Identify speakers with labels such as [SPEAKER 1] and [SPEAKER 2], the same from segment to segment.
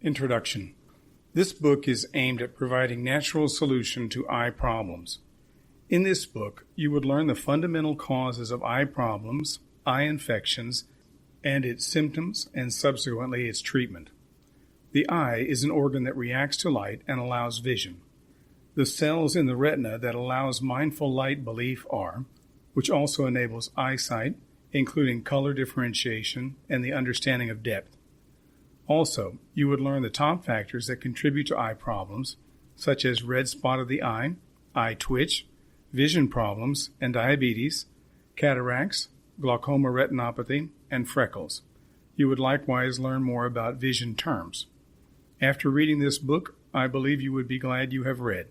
[SPEAKER 1] Introduction. This book is aimed at providing natural solution to eye problems. In this book, you would learn the fundamental causes of eye problems, eye infections, and its symptoms, and subsequently its treatment. The eye is an organ that reacts to light and allows vision. The cells in the retina that allows mindful light belief are, which also enables eyesight, including color differentiation and the understanding of depth. Also, you would learn the top factors that contribute to eye problems, such as red spot of the eye twitch, vision problems and diabetes, cataracts, glaucoma retinopathy, and freckles. You would likewise learn more about vision terms. After reading this book, I believe you would be glad you have read.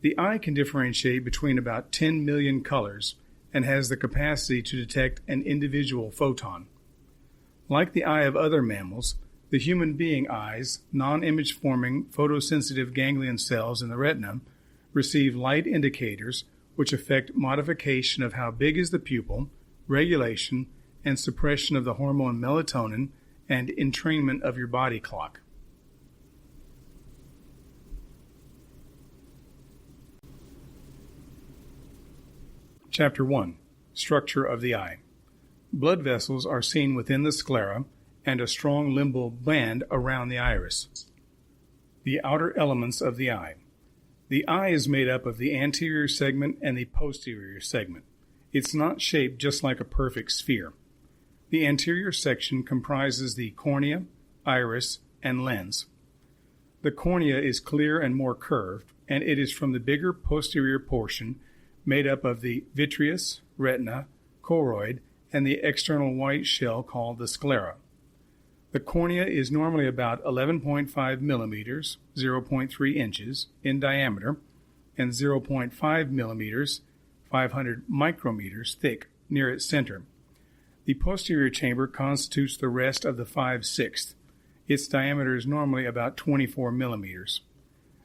[SPEAKER 1] The eye can differentiate between about 10 million colors and has the capacity to detect an individual photon. Like the eye of other mammals, the human being eye's non-image forming photosensitive ganglion cells in the retina receive light indicators which affect modification of how big is the pupil, regulation, and suppression of the hormone melatonin, and entrainment of your body clock. Chapter 1. Structure of the eye. Blood vessels are seen within the sclera and a strong limbal band around the iris. The outer elements of the eye. The eye is made up of the anterior segment and the posterior segment. It's not shaped just like a perfect sphere. The anterior section comprises the cornea, iris, and lens. The cornea is clear and more curved, and it is from the bigger posterior portion made up of the vitreous, retina, choroid, and the external white shell called the sclera. The cornea is normally about 11.5 millimeters, 0.3 inches, in diameter, and 0.5 millimeters, 500 micrometers, thick, near its center. The posterior chamber constitutes the rest of the 5/6. Its diameter is normally about 24 millimeters.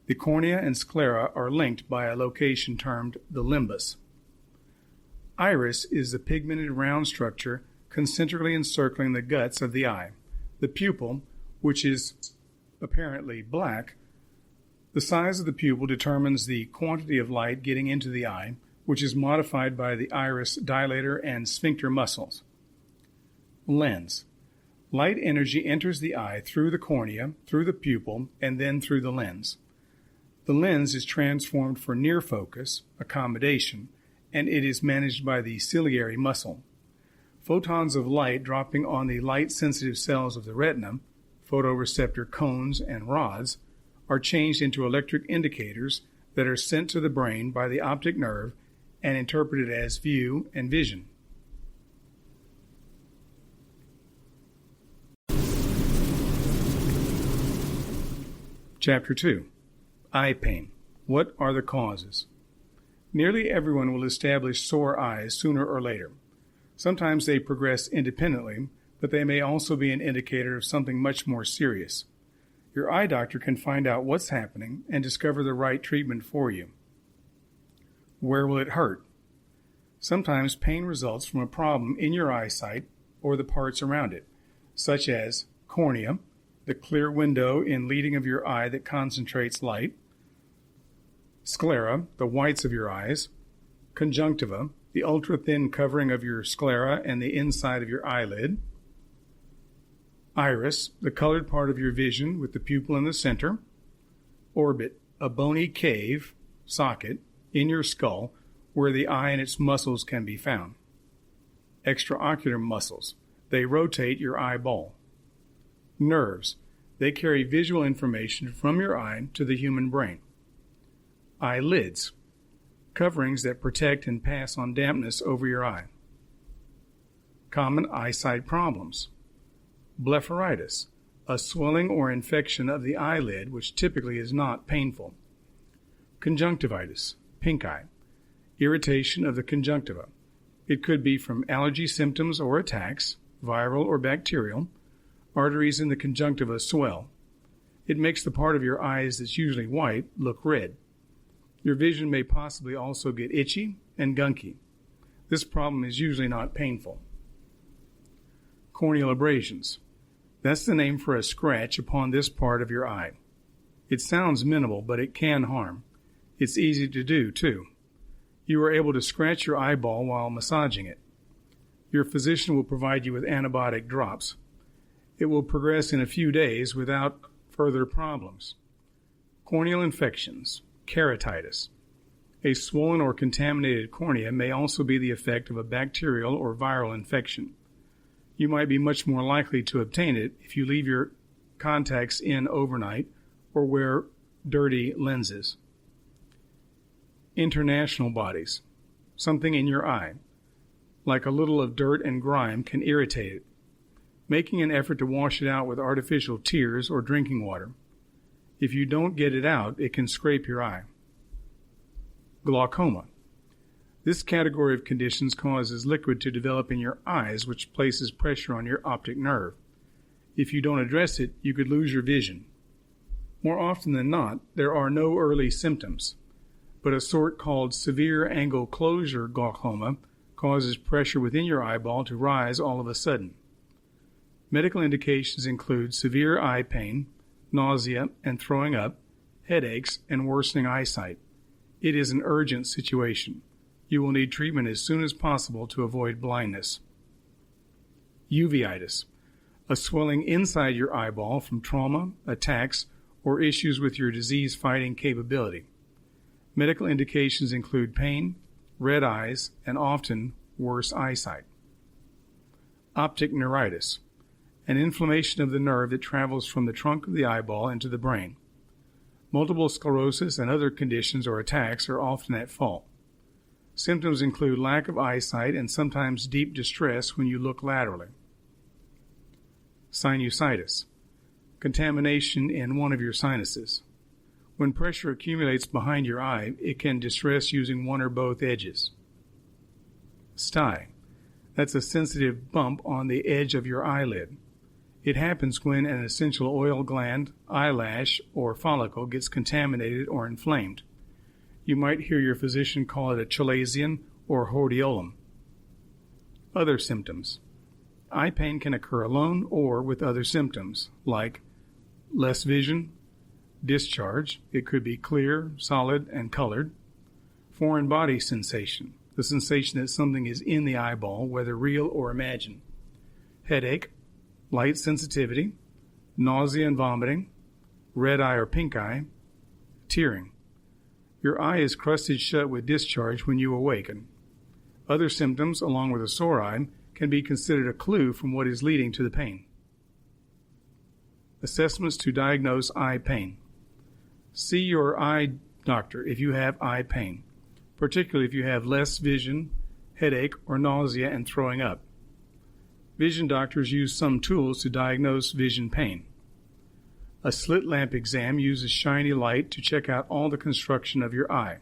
[SPEAKER 1] The cornea and sclera are linked by a location termed the limbus. Iris is the pigmented round structure concentrically encircling the guts of the eye. The pupil, which is apparently black, the size of the pupil determines the quantity of light getting into the eye, which is modified by the iris dilator and sphincter muscles. Lens. Light energy enters the eye through the cornea, through the pupil, and then through the lens. The lens is transformed for near focus, accommodation, and it is managed by the ciliary muscle. Photons of light dropping on the light-sensitive cells of the retina, photoreceptor cones and rods, are changed into electric indicators that are sent to the brain by the optic nerve and interpreted as view and vision. Chapter 2. Eye pain. What are the causes? Nearly everyone will establish sore eyes sooner or later. Sometimes they progress independently, but they may also be an indicator of something much more serious. Your eye doctor can find out what's happening and discover the right treatment for you. Where will it hurt? Sometimes pain results from a problem in your eyesight or the parts around it, such as cornea, the clear window in leading of your eye that concentrates light, sclera, the whites of your eyes, conjunctiva, the ultra-thin covering of your sclera and the inside of your eyelid, iris, the colored part of your vision with the pupil in the center, orbit, a bony cave, socket, in your skull where the eye and its muscles can be found. Extraocular muscles, they rotate your eyeball. Nerves, they carry visual information from your eye to the human brain. Eyelids, coverings that protect and pass on dampness over your eye. Common eyesight problems. Blepharitis, a swelling or infection of the eyelid which typically is not painful. Conjunctivitis, pink eye, irritation of the conjunctiva. It could be from allergy symptoms or attacks, viral or bacterial. Arteries in the conjunctiva swell. It makes the part of your eyes that's usually white look red. Your vision may possibly also get itchy and gunky. This problem is usually not painful. Corneal abrasions. That's the name for a scratch upon this part of your eye. It sounds minimal, but it can harm. It's easy to do, too. You are able to scratch your eyeball while massaging it. Your physician will provide you with antibiotic drops. It will progress in a few days without further problems. Corneal infections, keratitis. A swollen or contaminated cornea may also be the effect of a bacterial or viral infection. You might be much more likely to obtain it if you leave your contacts in overnight or wear dirty lenses. International bodies. Something in your eye, like a little of dirt and grime, can irritate it. Making an effort to wash it out with artificial tears or drinking water. If you don't get it out, it can scrape your eye. Glaucoma. This category of conditions causes liquid to develop in your eyes, which places pressure on your optic nerve. If you don't address it, you could lose your vision. More often than not, there are no early symptoms, but a sort called severe angle closure glaucoma causes pressure within your eyeball to rise all of a sudden. Medical indications include severe eye pain, nausea and throwing up, headaches, and worsening eyesight. It is an urgent situation. You will need treatment as soon as possible to uveitis blindness. Uveitis, a swelling inside your eyeball from trauma, attacks, or issues with your disease-fighting capability. Medical indications include pain, red eyes, and often worse eyesight. Optic neuritis, an inflammation of the nerve that travels from the trunk of the eyeball into the brain. Multiple sclerosis and other conditions or attacks are often at fault. Symptoms include lack of eyesight and sometimes deep distress when you look laterally. Sinusitis, contamination in one of your sinuses. When pressure accumulates behind your eye, it can distress using one or both edges. Sty, that's a sensitive bump on the edge of your eyelid. It happens when an essential oil gland, eyelash, or follicle gets contaminated or inflamed. You might hear your physician call it a chalazion or hordeolum. Other symptoms. Eye pain can occur alone or with other symptoms, like less vision, discharge. It could be clear, solid, and colored. Foreign body sensation, the sensation that something is in the eyeball, whether real or imagined. Headache, light sensitivity, nausea and vomiting, red eye or pink eye, tearing. Your eye is crusted shut with discharge when you awaken. Other symptoms, along with a sore eye, can be considered a clue from what is leading to the pain. Assessments to diagnose eye pain. See your eye doctor if you have eye pain, particularly if you have less vision, headache, or nausea and throwing up. Vision doctors use some tools to diagnose vision pain. A slit lamp exam uses shiny light to check out all the construction of your eye.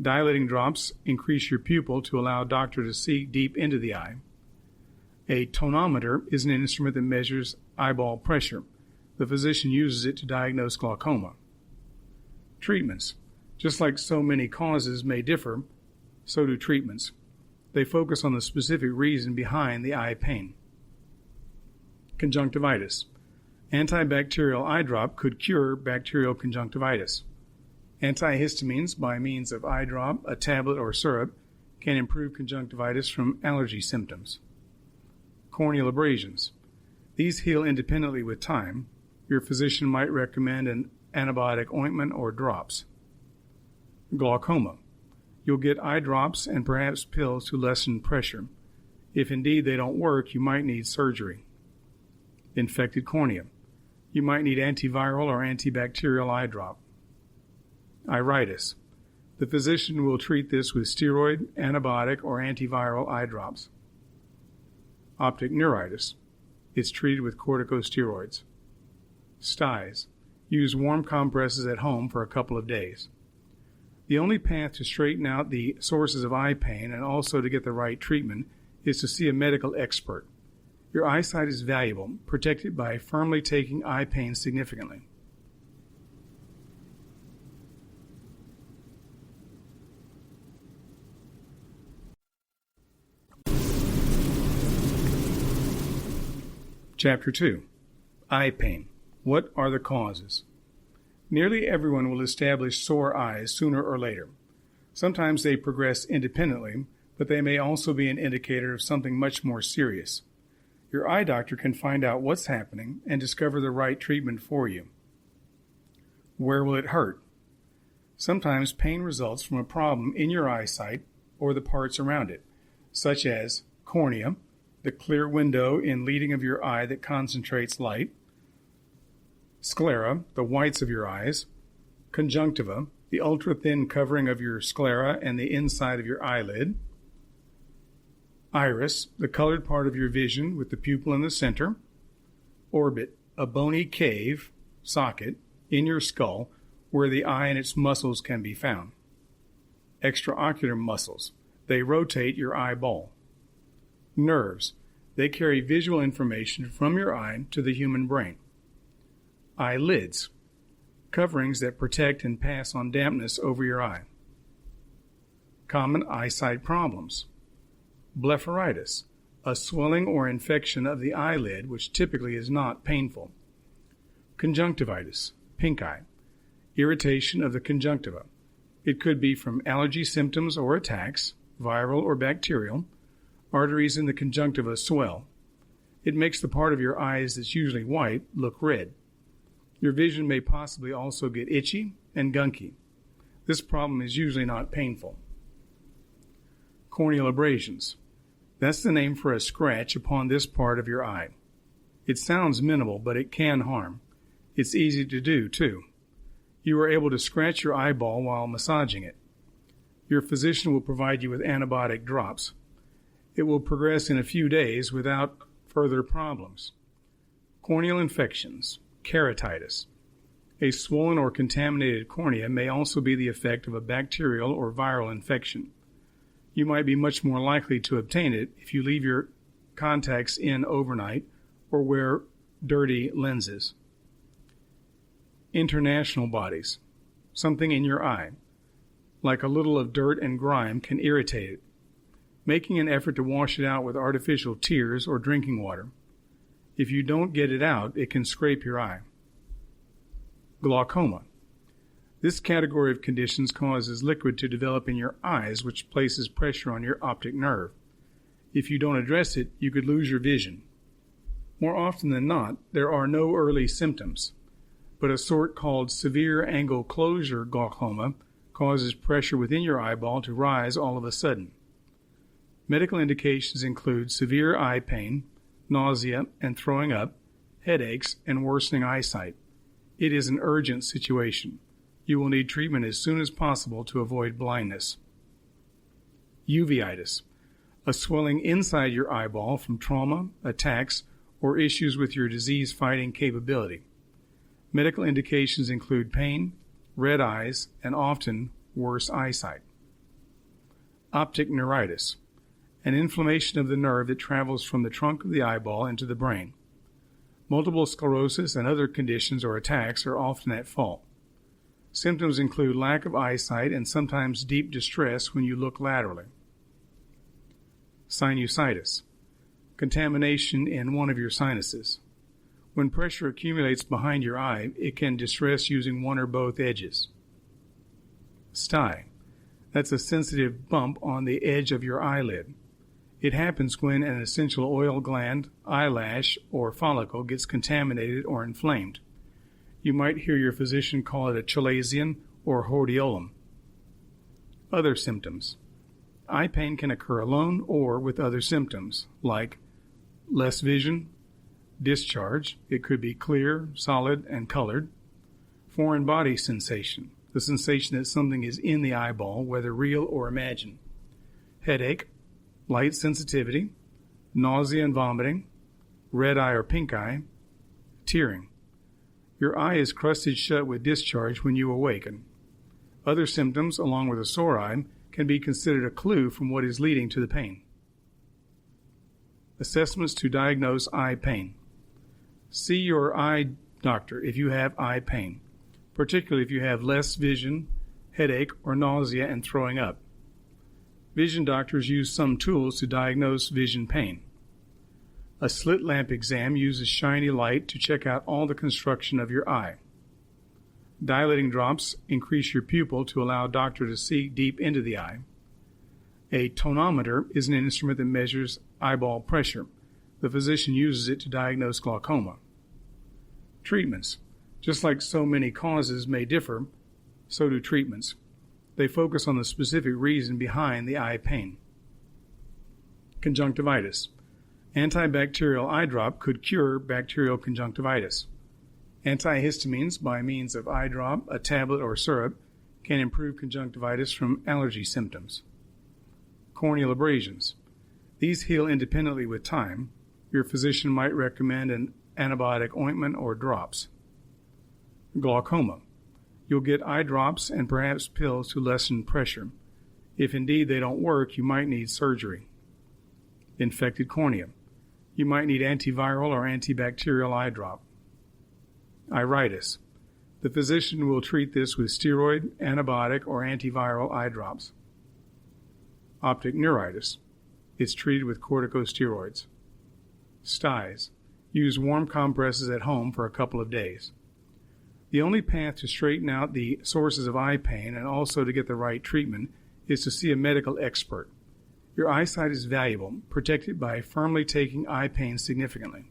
[SPEAKER 1] Dilating drops increase your pupil to allow a doctor to see deep into the eye. A tonometer is an instrument that measures eyeball pressure. The physician uses it to diagnose glaucoma. Treatments. Just like so many causes may differ, so do treatments. They focus on the specific reason behind the eye pain. Conjunctivitis. Antibacterial eye drop could cure bacterial conjunctivitis. Antihistamines by means of eye drop, a tablet, or syrup can improve conjunctivitis from allergy symptoms. Corneal abrasions. These heal independently with time. Your physician might recommend an antibiotic ointment or drops. Glaucoma. You'll get eye drops and perhaps pills to lessen pressure. If indeed they don't work, you might need surgery. Infected cornea. You might need antiviral or antibacterial eye drop. Iritis. The physician will treat this with steroid, antibiotic, or antiviral eye drops. Optic neuritis. It's treated with corticosteroids. Styes. Use warm compresses at home for a couple of days. The only path to straighten out the sources of eye pain and also to get the right treatment is to see a medical expert. Your eyesight is valuable. Protect it by firmly taking eye pain significantly. Chapter 2. Eye pain. What are the causes? Nearly everyone will establish sore eyes sooner or later. Sometimes they progress independently, but they may also be an indicator of something much more serious. Your eye doctor can find out what's happening and discover the right treatment for you. Where will it hurt? Sometimes pain results from a problem in your eyesight or the parts around it, such as cornea, the clear window in leading of your eye that concentrates light, sclera, the whites of your eyes, conjunctiva, the ultra-thin covering of your sclera and the inside of your eyelid, iris, the colored part of your vision with the pupil in the center, orbit, a bony cave, socket, in your skull where the eye and its muscles can be found. Extraocular muscles, they rotate your eyeball. Nerves, they carry visual information from your eye to the human brain. Eyelids, coverings that protect and pass on dampness over your eye. Common eyesight problems. Blepharitis, a swelling or infection of the eyelid which typically is not painful. Conjunctivitis, pink eye, irritation of the conjunctiva. It could be from allergy symptoms or attacks, viral or bacterial. Arteries in the conjunctiva swell. It makes the part of your eyes that's usually white look red. Your vision may possibly also get itchy and gunky. This problem is usually not painful. Corneal abrasions. That's the name for a scratch upon this part of your eye. It sounds minimal, but it can harm. It's easy to do, too. You are able to scratch your eyeball while massaging it. Your physician will provide you with antibiotic drops. It will progress in a few days without further problems. Corneal infections, keratitis. A swollen or contaminated cornea may also be the effect of a bacterial or viral infection. You might be much more likely to obtain it if you leave your contacts in overnight or wear dirty lenses. International bodies. Something in your eye, like a little of dirt and grime, can irritate it. Making an effort to wash it out with artificial tears or drinking water. If you don't get it out, it can scrape your eye. Glaucoma. This category of conditions causes liquid to develop in your eyes, which places pressure on your optic nerve. If you don't address it, you could lose your vision. More often than not, there are no early symptoms, but a sort called severe angle closure glaucoma causes pressure within your eyeball to rise all of a sudden. Medical indications include severe eye pain, nausea and throwing up, headaches, and worsening eyesight. It is an urgent situation. You will need treatment as soon as possible to avoid blindness. Uveitis, a swelling inside your eyeball from trauma, attacks, or issues with your disease-fighting capability. Medical indications include pain, red eyes, and often worse eyesight. Optic neuritis, an inflammation of the nerve that travels from the trunk of the eyeball into the brain. Multiple sclerosis and other conditions or attacks are often at fault. Symptoms include lack of eyesight and sometimes deep distress when you look laterally. Sinusitis, contamination in one of your sinuses. When pressure accumulates behind your eye, it can distress using one or both edges. Stye, that's a sensitive bump on the edge of your eyelid. It happens when an essential oil gland, eyelash, or follicle gets contaminated or inflamed. You might hear your physician call it a chalazion or hordeolum. Other symptoms. Eye pain can occur alone or with other symptoms, like less vision, discharge, it could be clear, solid, and colored. Foreign body sensation, the sensation that something is in the eyeball, whether real or imagined. Headache, light sensitivity, nausea and vomiting, red eye or pink eye, tearing. Your eye is crusted shut with discharge when you awaken. Other symptoms, along with a sore eye, can be considered a clue from what is leading to the pain. Assessments to diagnose eye pain. See your eye doctor if you have eye pain, particularly if you have less vision, headache, or nausea and throwing up. Vision doctors use some tools to diagnose vision pain. A slit lamp exam uses shiny light to check out all the construction of your eye. Dilating drops increase your pupil to allow a doctor to see deep into the eye. A tonometer is an instrument that measures eyeball pressure. The physician uses it to diagnose glaucoma. Treatments. Just like so many causes may differ, so do treatments. They focus on the specific reason behind the eye pain. Conjunctivitis. Antibacterial eye drop could cure bacterial conjunctivitis. Antihistamines by means of eye drop, a tablet, or syrup can improve conjunctivitis from allergy symptoms. Corneal abrasions. These heal independently with time. Your physician might recommend an antibiotic ointment or drops. Glaucoma. You'll get eye drops and perhaps pills to lessen pressure. If indeed they don't work, you might need surgery. Infected cornea. You might need antiviral or antibacterial eye drop. Iritis. The physician will treat this with steroid, antibiotic, or antiviral eye drops. Optic neuritis. It's treated with corticosteroids. Styes. Use warm compresses at home for a couple of days. The only path to straighten out the sources of eye pain and also to get the right treatment is to see a medical expert. Your eyesight is valuable. Protect it by firmly taking eye pain significantly.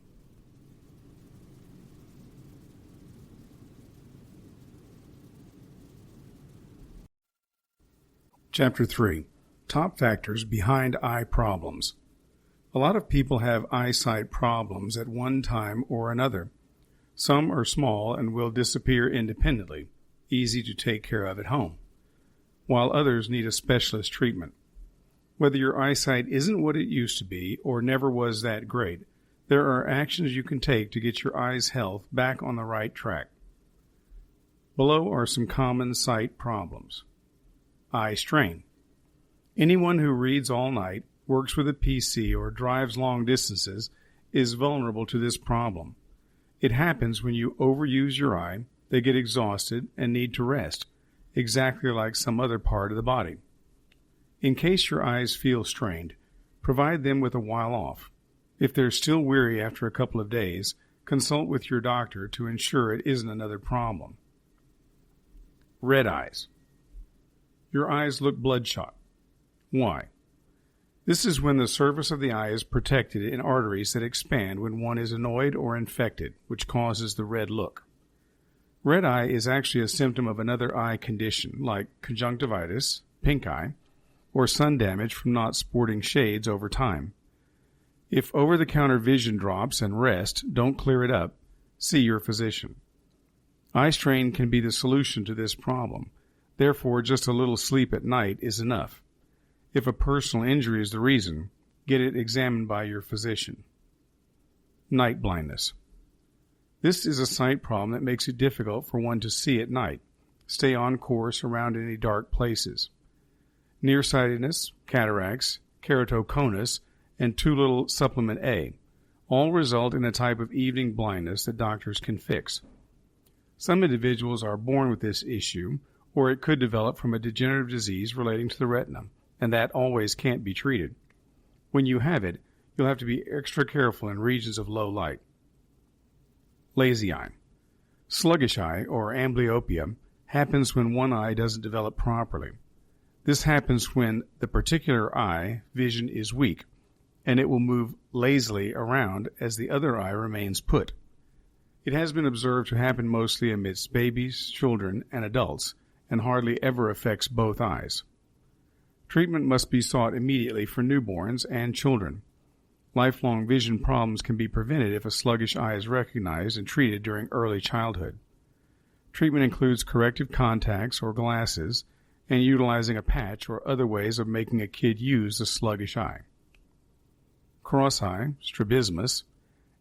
[SPEAKER 1] Chapter 3. Top factors behind eye problems. A lot of people have eyesight problems at one time or another. Some are small and will disappear independently, easy to take care of at home, while others need a specialist treatment. Whether your eyesight isn't what it used to be or never was that great, there are actions you can take to get your eye's health back on the right track. Below are some common sight problems. Eye strain. Anyone who reads all night, works with a PC, or drives long distances is vulnerable to this problem. It happens when you overuse your eye, they get exhausted and need to rest, exactly like some other part of the body. In case your eyes feel strained, provide them with a while off. If they're still weary after a couple of days, consult with your doctor to ensure it isn't another problem. Red eyes. Your eyes look bloodshot. Why? This is when the surface of the eye is protected in arteries that expand when one is annoyed or infected, which causes the red look. Red eye is actually a symptom of another eye condition, like conjunctivitis, pink eye, or sun damage from not sporting shades over time. If over-the-counter vision drops and rest don't clear it up, see your physician. Eye strain can be the solution to this problem. Therefore, just a little sleep at night is enough. If a personal injury is the reason, get it examined by your physician. Night blindness. This is a sight problem that makes it difficult for one to see at night. Stay on course around any dark places. Nearsightedness, cataracts, keratoconus, and too little supplement A all result in a type of evening blindness that doctors can fix. Some individuals are born with this issue, or it could develop from a degenerative disease relating to the retina, and that always can't be treated. When you have it, you'll have to be extra careful in regions of low light. Lazy eye. Sluggish eye, or amblyopia, happens when one eye doesn't develop properly. This happens when the particular eye vision is weak, and it will move lazily around as the other eye remains put. It has been observed to happen mostly amidst babies, children, and adults, and hardly ever affects both eyes. Treatment must be sought immediately for newborns and children. Lifelong vision problems can be prevented if a sluggish eye is recognized and treated during early childhood. Treatment includes corrective contacts or glasses and utilizing a patch or other ways of making a kid use the sluggish eye. Cross eye, strabismus,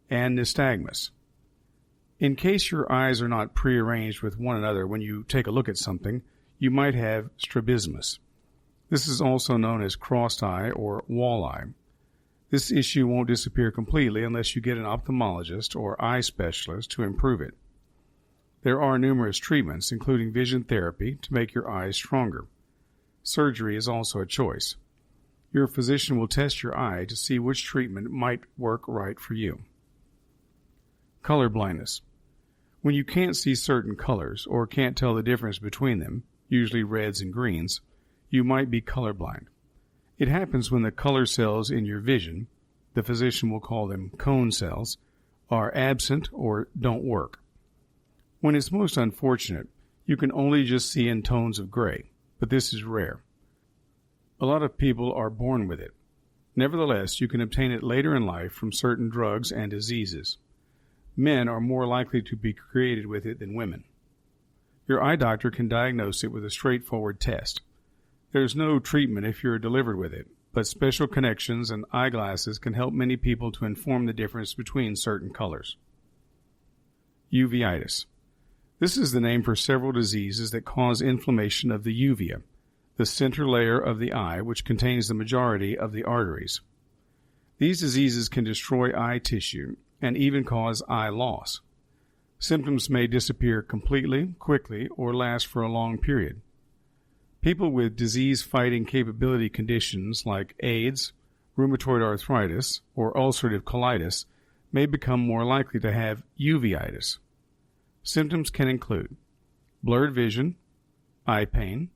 [SPEAKER 1] and nystagmus. In case your eyes are not prearranged with one another when you take a look at something, you might have strabismus. This is also known as crossed eye or wall eye. This issue won't disappear completely unless you get an ophthalmologist or eye specialist to improve it. There are numerous treatments, including vision therapy, to make your eyes stronger. Surgery is also a choice. Your physician will test your eye to see which treatment might work right for you. Color blindness. When you can't see certain colors or can't tell the difference between them, usually reds and greens, you might be colorblind. It happens when the color cells in your vision, the physician will call them cone cells, are absent or don't work. When it's most unfortunate, you can only just see in tones of gray, but this is rare. A lot of people are born with it. Nevertheless, you can obtain it later in life from certain drugs and diseases. Men are more likely to be created with it than women. Your eye doctor can diagnose it with a straightforward test. There's no treatment if you're delivered with it, but special connections and eyeglasses can help many people to inform the difference between certain colors. Uveitis. This is the name for several diseases that cause inflammation of the uvea, the center layer of the eye which contains the majority of the arteries. These diseases can destroy eye tissue and even cause eye loss. Symptoms may disappear completely, quickly, or last for a long period. People with disease-fighting capability conditions like AIDS, rheumatoid arthritis, or ulcerative colitis may become more likely to have uveitis. Symptoms can include blurred vision, eye pain,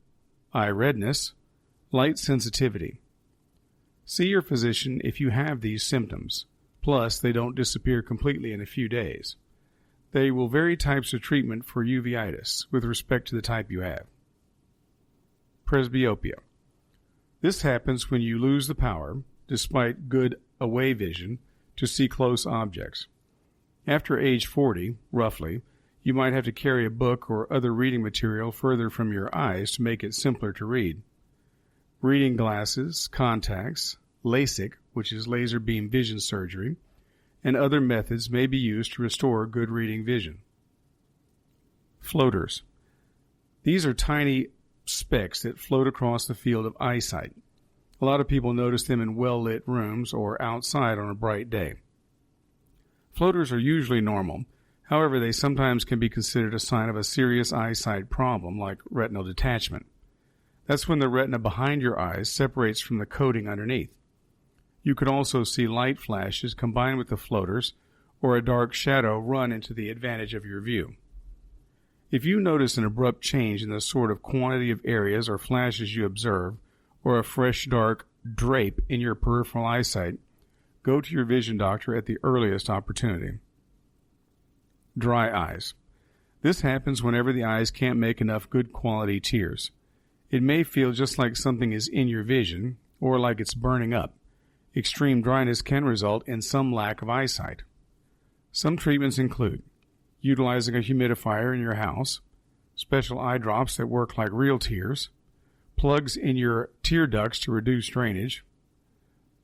[SPEAKER 1] eye redness, light sensitivity. See your physician if you have these symptoms. Plus, they don't disappear completely in a few days. They will vary types of treatment for uveitis with respect to the type you have. Presbyopia. This happens when you lose the power, despite good away vision, to see close objects. After age 40, roughly, you might have to carry a book or other reading material further from your eyes to make it simpler to read. Reading glasses, contacts, LASIK, which is laser beam vision surgery, and other methods may be used to restore good reading vision. Floaters. These are tiny specks that float across the field of eyesight. A lot of people notice them in well-lit rooms or outside on a bright day. Floaters are usually normal. However, they sometimes can be considered a sign of a serious eyesight problem like retinal detachment. That's when the retina behind your eyes separates from the coating underneath. You could also see light flashes combined with the floaters or a dark shadow run into the advantage of your view. If you notice an abrupt change in the sort of quantity of areas or flashes you observe, or a fresh dark drape in your peripheral eyesight, go to your vision doctor at the earliest opportunity. Dry eyes. This happens whenever the eyes can't make enough good quality tears. It may feel just like something is in your vision or like it's burning up. Extreme dryness can result in some lack of eyesight. Some treatments include utilizing a humidifier in your house, special eye drops that work like real tears, plugs in your tear ducts to reduce drainage.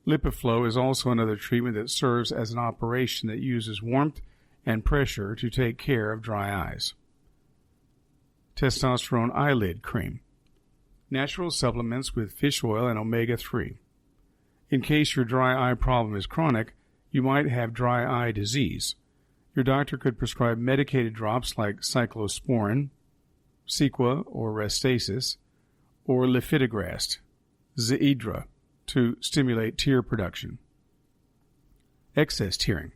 [SPEAKER 1] LipiFlow is also another treatment that serves as an operation that uses warmth and pressure to take care of dry eyes. Testosterone eyelid cream. Natural supplements with fish oil and omega-3. In case your dry eye problem is chronic, you might have dry eye disease. Your doctor could prescribe medicated drops like cyclosporin, Cequa or Restasis, or Lifitegrast, Xiidra, to stimulate tear production. Excess tearing.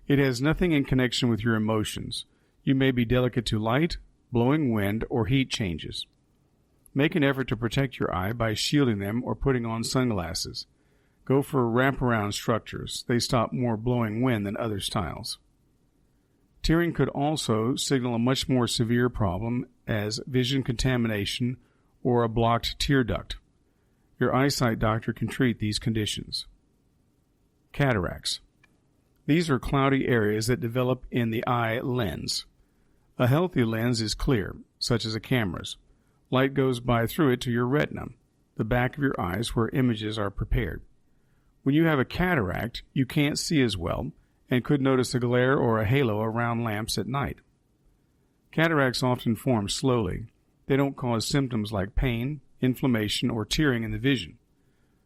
[SPEAKER 1] It has nothing in connection with your emotions. You may be delicate to light, blowing wind, or heat changes. Make an effort to protect your eye by shielding them or putting on sunglasses. Go for wraparound structures. They stop more blowing wind than other styles. Tearing could also signal a much more severe problem as vision contamination or a blocked tear duct. Your eyesight doctor can treat these conditions. Cataracts. These are cloudy areas that develop in the eye lens. A healthy lens is clear, such as a camera's. Light goes by through it to your retina, the back of your eyes where images are prepared. When you have a cataract, you can't see as well and could notice a glare or a halo around lamps at night. Cataracts often form slowly. They don't cause symptoms like pain, inflammation, or tearing in the vision.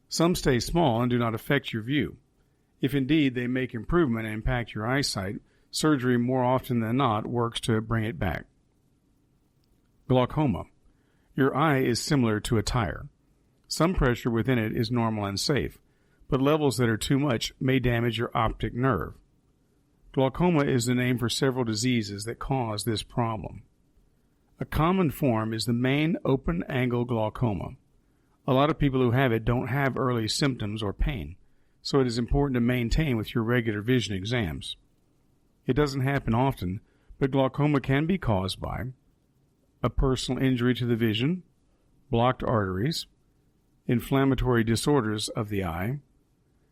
[SPEAKER 1] Some stay small and do not affect your view. If indeed they make improvement and impact your eyesight, surgery more often than not works to bring it back. Glaucoma. Your eye is similar to a tire. Some pressure within it is normal and safe, but levels that are too much may damage your optic nerve. Glaucoma is the name for several diseases that cause this problem. A common form is the main open-angle glaucoma. A lot of people who have it don't have early symptoms or pain, so it is important to maintain with your regular vision exams. It doesn't happen often, but glaucoma can be caused by a personal injury to the vision, blocked arteries, inflammatory disorders of the eye.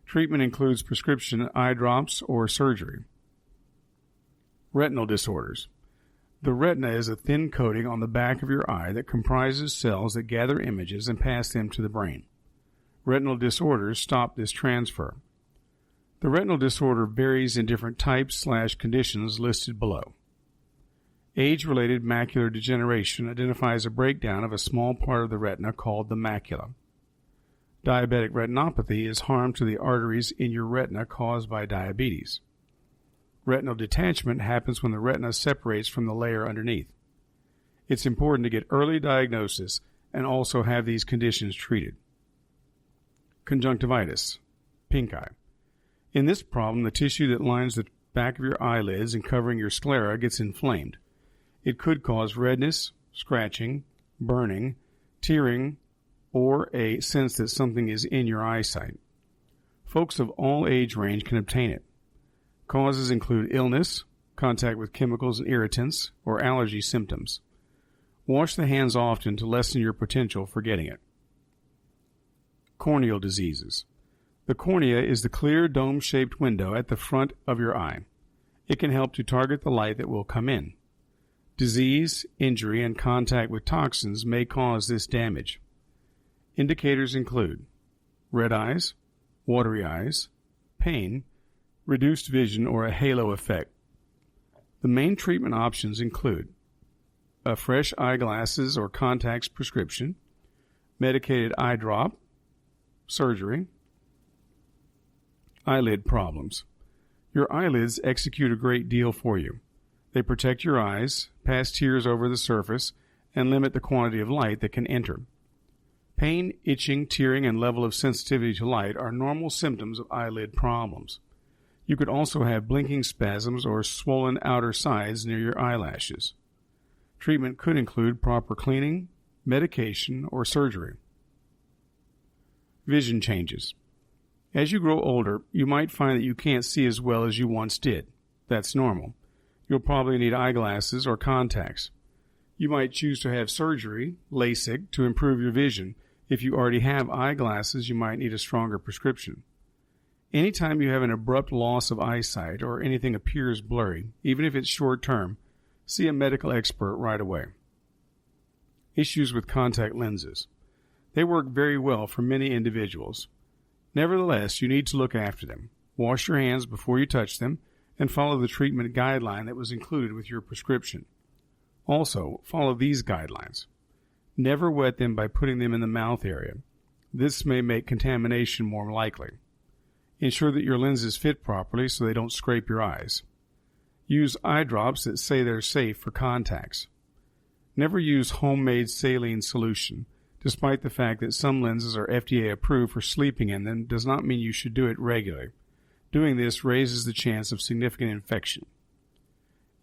[SPEAKER 1] Treatment includes prescription eye drops or surgery. Retinal disorders. The retina is a thin coating on the back of your eye that comprises cells that gather images and pass them to the brain. Retinal disorders stop this transfer. The retinal disorder varies in different types/conditions listed below. Age-related macular degeneration identifies a breakdown of a small part of the retina called the macula. Diabetic retinopathy is harm to the arteries in your retina caused by diabetes. Retinal detachment happens when the retina separates from the layer underneath. It's important to get early diagnosis and also have these conditions treated. Conjunctivitis, pink eye. In this problem, the tissue that lines the back of your eyelids and covering your sclera gets inflamed. It could cause redness, scratching, burning, tearing, or a sense that something is in your eyesight. Folks of all age range can obtain it. Causes include illness, contact with chemicals and irritants, or allergy symptoms. Wash the hands often to lessen your potential for getting it. Corneal diseases. The cornea is the clear dome-shaped window at the front of your eye. It can help to target the light that will come in. Disease, injury, and contact with toxins may cause this damage. Indicators include red eyes, watery eyes, pain, reduced vision, or a halo effect. The main treatment options include a fresh eyeglasses or contacts prescription, medicated eye drop, surgery. Eyelid problems. Your eyelids execute a great deal for you. They protect your eyes, pass tears over the surface, and limit the quantity of light that can enter. Pain, itching, tearing, and level of sensitivity to light are normal symptoms of eyelid problems. You could also have blinking spasms or swollen outer sides near your eyelashes. Treatment could include proper cleaning, medication, or surgery. Vision changes. As you grow older, you might find that you can't see as well as you once did. That's normal. You'll probably need eyeglasses or contacts. You might choose to have surgery, LASIK, to improve your vision. If you already have eyeglasses, you might need a stronger prescription. Anytime you have an abrupt loss of eyesight or anything appears blurry, even if it's short-term, see a medical expert right away. Issues with contact lenses. They work very well for many individuals. Nevertheless, you need to look after them. Wash your hands before you touch them and follow the treatment guideline that was included with your prescription. Also, follow these guidelines. Never wet them by putting them in the mouth area. This may make contamination more likely. Ensure that your lenses fit properly so they don't scrape your eyes. Use eye drops that say they're safe for contacts. Never use homemade saline solution. Despite the fact that some lenses are FDA approved for sleeping in them, does not mean you should do it regularly. Doing this raises the chance of significant infection.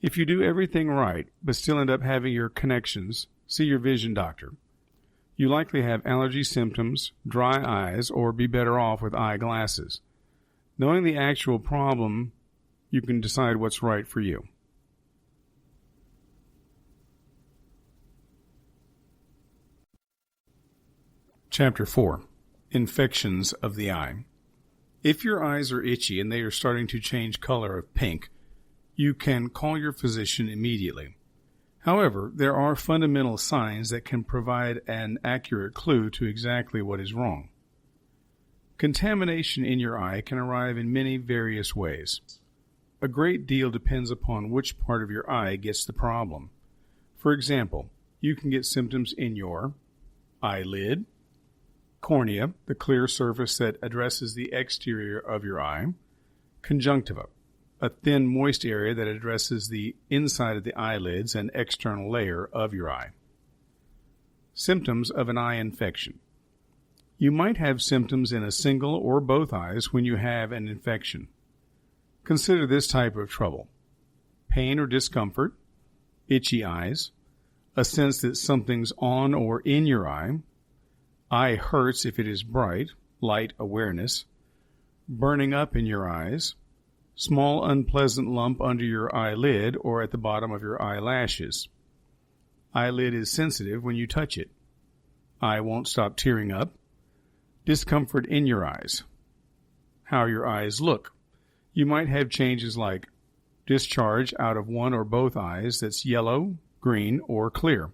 [SPEAKER 1] If you do everything right, but still end up having your connections, see your vision doctor. You likely have allergy symptoms, dry eyes, or be better off with eyeglasses. Knowing the actual problem, you can decide what's right for you. Chapter 4. Infections of the eye. If your eyes are itchy and they are starting to change color of pink, you can call your physician immediately. However, there are fundamental signs that can provide an accurate clue to exactly what is wrong. Contamination in your eye can arrive in many various ways. A great deal depends upon which part of your eye gets the problem. For example, you can get symptoms in your eyelid, cornea, the clear surface that addresses the exterior of your eye, conjunctiva, a thin, moist area that addresses the inside of the eyelids and external layer of your eye. Symptoms of an eye infection. You might have symptoms in a single or both eyes when you have an infection. Consider this type of trouble: pain or discomfort, itchy eyes, a sense that something's on or in your eye hurts if it is bright, light awareness, burning up in your eyes, small unpleasant lump under your eyelid or at the bottom of your eyelashes. Eyelid is sensitive when you touch it. Eye won't stop tearing up. Discomfort in your eyes. How your eyes look. You might have changes like discharge out of one or both eyes that's yellow, green, or clear.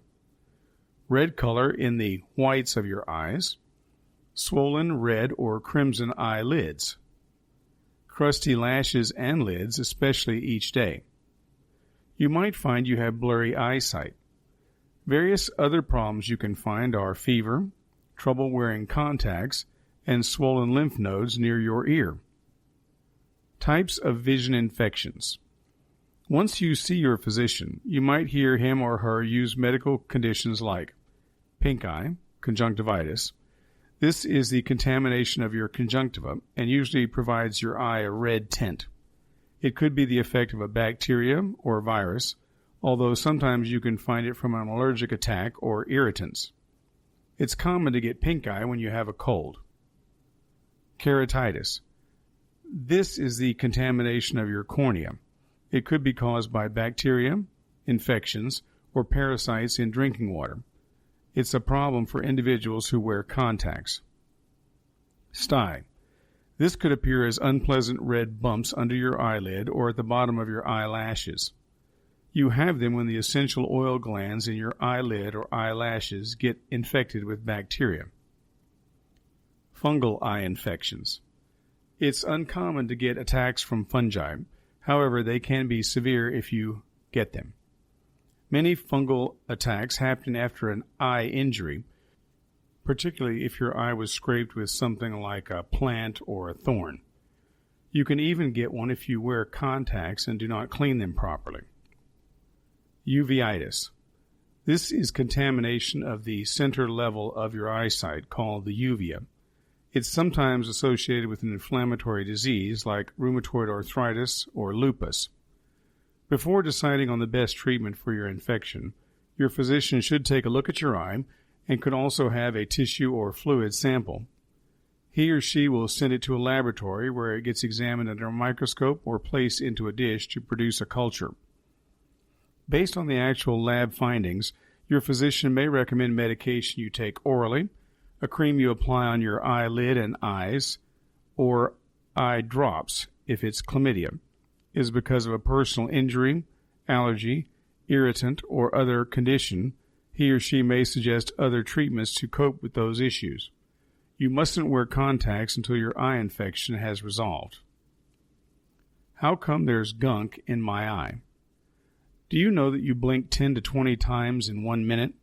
[SPEAKER 1] Red color in the whites of your eyes. Swollen red or crimson eyelids. Crusty lashes and lids, especially each day. You might find you have blurry eyesight. Various other problems you can find are fever, trouble wearing contacts, and swollen lymph nodes near your ear. Types of vision infections. Once you see your physician, you might hear him or her use medical conditions like pink eye, conjunctivitis. This is the contamination of your conjunctiva and usually provides your eye a red tint. It could be the effect of a bacteria or virus, although sometimes you can find it from an allergic attack or irritants. It's common to get pink eye when you have a cold. Keratitis. This is the contamination of your cornea. It could be caused by bacteria, infections, or parasites in drinking water. It's a problem for individuals who wear contacts. Stye. This could appear as unpleasant red bumps under your eyelid or at the bottom of your eyelashes. You have them when the essential oil glands in your eyelid or eyelashes get infected with bacteria. Fungal eye infections. It's uncommon to get attacks from fungi. However, they can be severe if you get them. Many fungal attacks happen after an eye injury, particularly if your eye was scraped with something like a plant or a thorn. You can even get one if you wear contacts and do not clean them properly. Uveitis. This is contamination of the center level of your eyesight called the uvea. It's sometimes associated with an inflammatory disease like rheumatoid arthritis or lupus. Before deciding on the best treatment for your infection, your physician should take a look at your eye and could also have a tissue or fluid sample. He or she will send it to a laboratory where it gets examined under a microscope or placed into a dish to produce a culture. Based on the actual lab findings, your physician may recommend medication you take orally, a cream you apply on your eyelid and eyes, or eye drops if it's chlamydia, is because of a personal injury, allergy, irritant, or other condition. He or she may suggest other treatments to cope with those issues. You mustn't wear contacts until your eye infection has resolved. How come there's gunk in my eye? Do you know that you blink 10 to 20 times in 1 minute?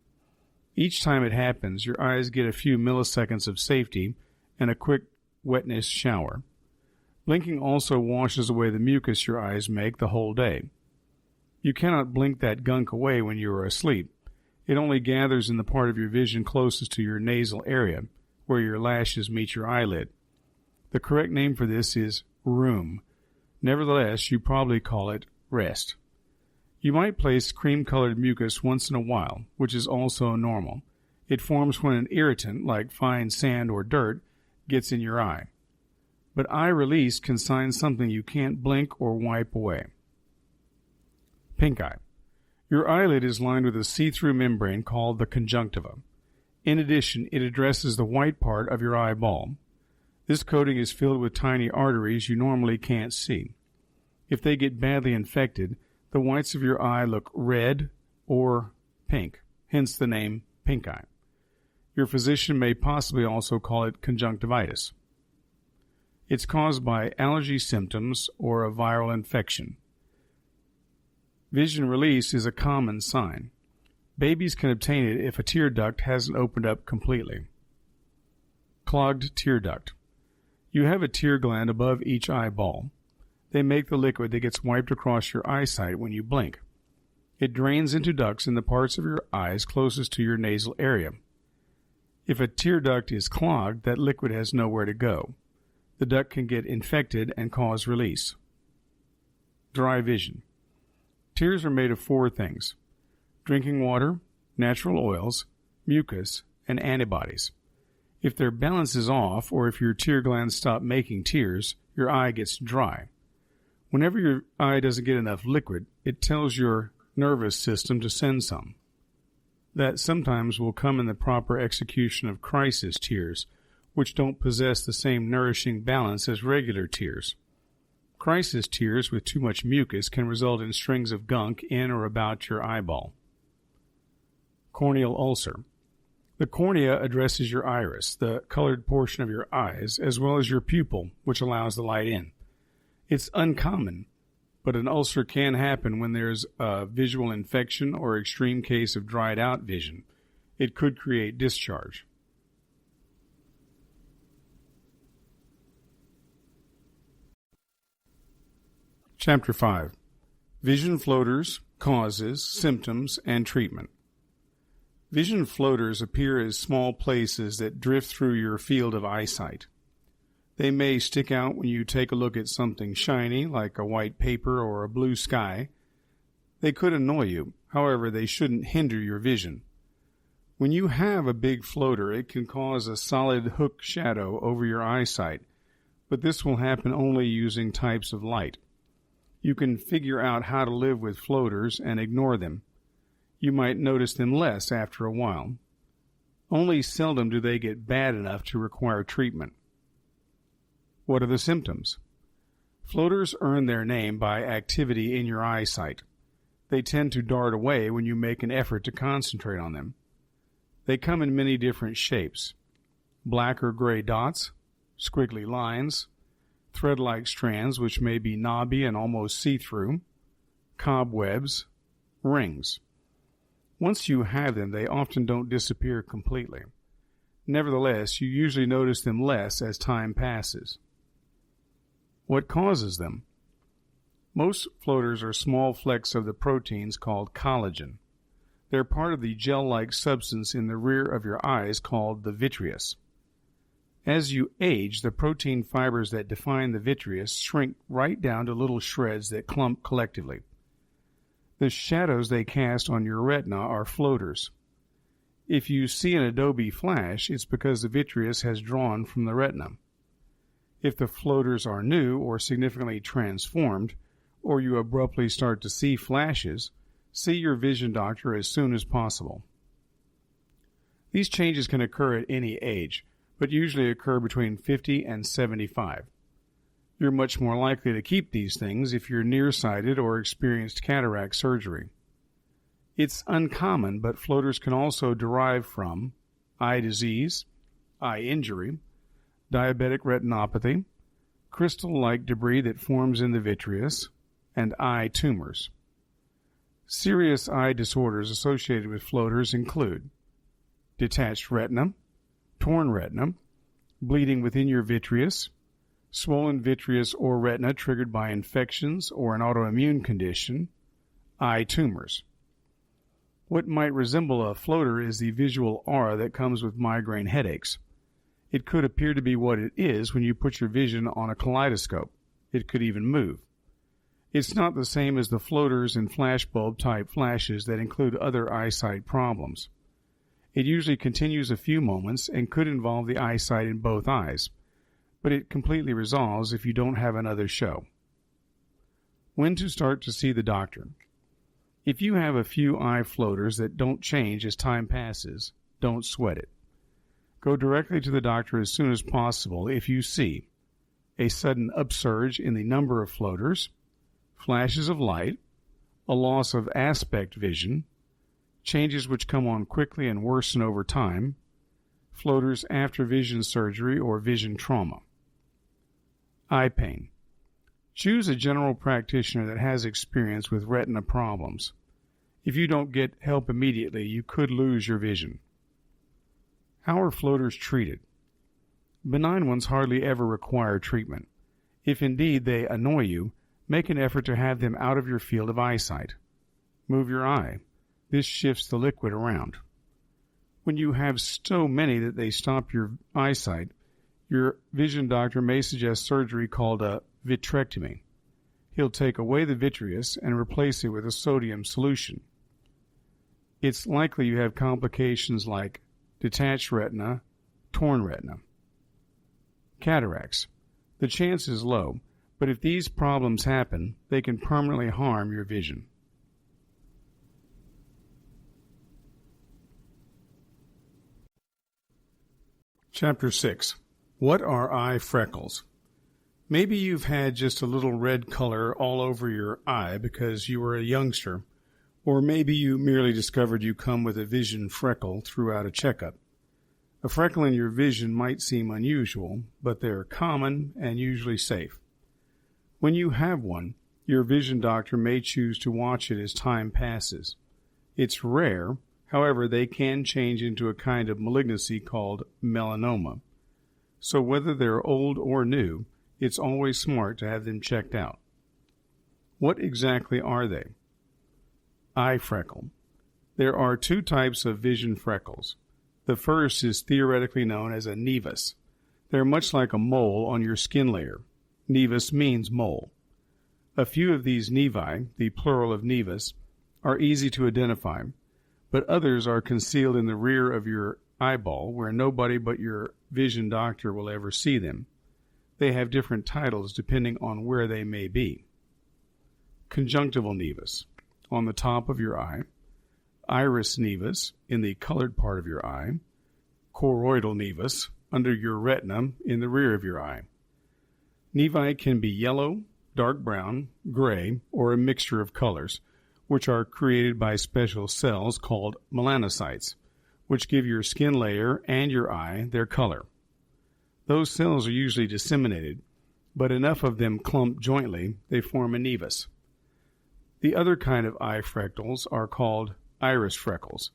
[SPEAKER 1] Each time it happens, your eyes get a few milliseconds of safety and a quick wetness shower. Blinking also washes away the mucus your eyes make the whole day. You cannot blink that gunk away when you are asleep. It only gathers in the part of your vision closest to your nasal area, where your lashes meet your eyelid. The correct name for this is rheum. Nevertheless, you probably call it rest. You might place cream-colored mucus once in a while, which is also normal. It forms when an irritant, like fine sand or dirt, gets in your eye. But eye release can sign something you can't blink or wipe away. Pink eye. Your eyelid is lined with a see-through membrane called the conjunctiva. In addition, it addresses the white part of your eyeball. This coating is filled with tiny arteries you normally can't see. If they get badly infected, the whites of your eye look red or pink, hence the name pink eye. Your physician may possibly also call it conjunctivitis. It's caused by allergy symptoms or a viral infection. Vision release is a common sign. Babies can obtain it if a tear duct hasn't opened up completely. Clogged tear duct. You have a tear gland above each eyeball. They make the liquid that gets wiped across your eyesight when you blink. It drains into ducts in the parts of your eyes closest to your nasal area. If a tear duct is clogged, that liquid has nowhere to go. The duct can get infected and cause release. Dry vision. Tears are made of 4 things: drinking water, natural oils, mucus, and antibodies. If their balance is off, or if your tear glands stop making tears, your eye gets dry. Whenever your eye doesn't get enough liquid, it tells your nervous system to send some. That sometimes will come in the proper execution of crisis tears, which don't possess the same nourishing balance as regular tears. Crisis tears with too much mucus can result in strings of gunk in or about your eyeball. Corneal ulcer. The cornea addresses your iris, the colored portion of your eyes, as well as your pupil, which allows the light in. It's uncommon, but an ulcer can happen when there's a visual infection or extreme case of dried out vision. It could create discharge. Chapter 5. Vision floaters, causes, symptoms, and treatment. Vision floaters appear as small places that drift through your field of eyesight. They may stick out when you take a look at something shiny, like a white paper or a blue sky. They could annoy you. However, they shouldn't hinder your vision. When you have a big floater, it can cause a solid hook shadow over your eyesight, but this will happen only using types of light. You can figure out how to live with floaters and ignore them. You might notice them less after a while. Only seldom do they get bad enough to require treatment. What are the symptoms? Floaters earn their name by activity in your eyesight. They tend to dart away when you make an effort to concentrate on them. They come in many different shapes: black or gray dots, squiggly lines, thread-like strands which may be knobby and almost see-through, cobwebs, rings. Once you have them, they often don't disappear completely. Nevertheless, you usually notice them less as time passes. What causes them? Most floaters are small flecks of the proteins called collagen. They're part of the gel-like substance in the rear of your eyes called the vitreous. As you age, the protein fibers that define the vitreous shrink right down to little shreds that clump collectively. The shadows they cast on your retina are floaters. If you see an Adobe flash, it's because the vitreous has drawn from the retina. If the floaters are new or significantly transformed, or you abruptly start to see flashes, see your vision doctor as soon as possible. These changes can occur at any age, but usually occur between 50 and 75. You're much more likely to keep these things if you're nearsighted or experienced cataract surgery. It's uncommon, but floaters can also derive from eye disease, eye injury, diabetic retinopathy, crystal-like debris that forms in the vitreous, and eye tumors. Serious eye disorders associated with floaters include detached retina, torn retina, bleeding within your vitreous, swollen vitreous or retina triggered by infections or an autoimmune condition, eye tumors. What might resemble a floater is the visual aura that comes with migraine headaches. It could appear to be what it is when you put your vision on a kaleidoscope. It could even move. It's not the same as the floaters and flashbulb-type flashes that include other eyesight problems. It usually continues a few moments and could involve the eyesight in both eyes, but it completely resolves if you don't have another show. When to start to see the doctor? If you have a few eye floaters that don't change as time passes, don't sweat it. Go directly to the doctor as soon as possible if you see a sudden upsurge in the number of floaters, flashes of light, a loss of aspect vision, changes which come on quickly and worsen over time, floaters after vision surgery or vision trauma. Eye pain. Choose a general practitioner that has experience with retina problems. If you don't get help immediately, you could lose your vision. How are floaters treated? Benign ones hardly ever require treatment. If indeed they annoy you, make an effort to have them out of your field of eyesight. Move your eye. This shifts the liquid around.
[SPEAKER 2] When you have so many that they stop your eyesight, your vision doctor may suggest surgery called a vitrectomy. He'll take away the vitreous and replace it with a sodium solution. It's likely you have complications like detached retina, torn retina. Cataracts. The chance is low, but if these problems happen, they can permanently harm your vision. Chapter 6. What are eye freckles? Maybe you've had just a little red color all over your eye because you were a youngster, or maybe you merely discovered you come with a vision freckle throughout a checkup. A freckle in your vision might seem unusual, but they're common and usually safe. When you have one, your vision doctor may choose to watch it as time passes. It's rare, however, they can change into a kind of malignancy called melanoma. So whether they're old or new, it's always smart to have them checked out. What exactly are they? Eye freckle. There are two types of vision freckles. The first is theoretically known as a nevus. They're much like a mole on your skin layer. Nevus means mole. A few of these nevi, the plural of nevus, are easy to identify, but others are concealed in the rear of your eyeball where nobody but your vision doctor will ever see them. They have different titles depending on where they may be. Conjunctival nevus, on the top of your eye. Iris nevus, in the colored part of your eye. Choroidal nevus, under your retina, in the rear of your eye. Nevi can be yellow, dark brown, gray, or a mixture of colors, which are created by special cells called melanocytes, which give your skin layer and your eye their color. Those cells are usually disseminated, but enough of them clump jointly, they form a nevus. The other kind of eye freckles are called iris freckles.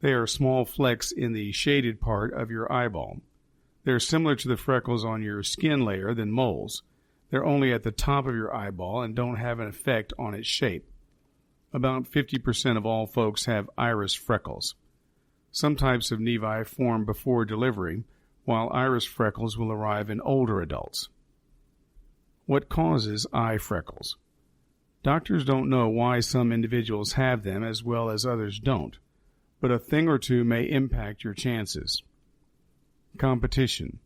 [SPEAKER 2] They are small flecks in the shaded part of your eyeball. They're similar to the freckles on your skin layer than moles. They're only at the top of your eyeball and don't have an effect on its shape. About 50% of all folks have iris freckles. Some types of nevi form before delivery, while iris freckles will arrive in older adults. What causes eye freckles? Doctors don't know why some individuals have them as well as others don't, but a thing or two may impact your chances. Competition.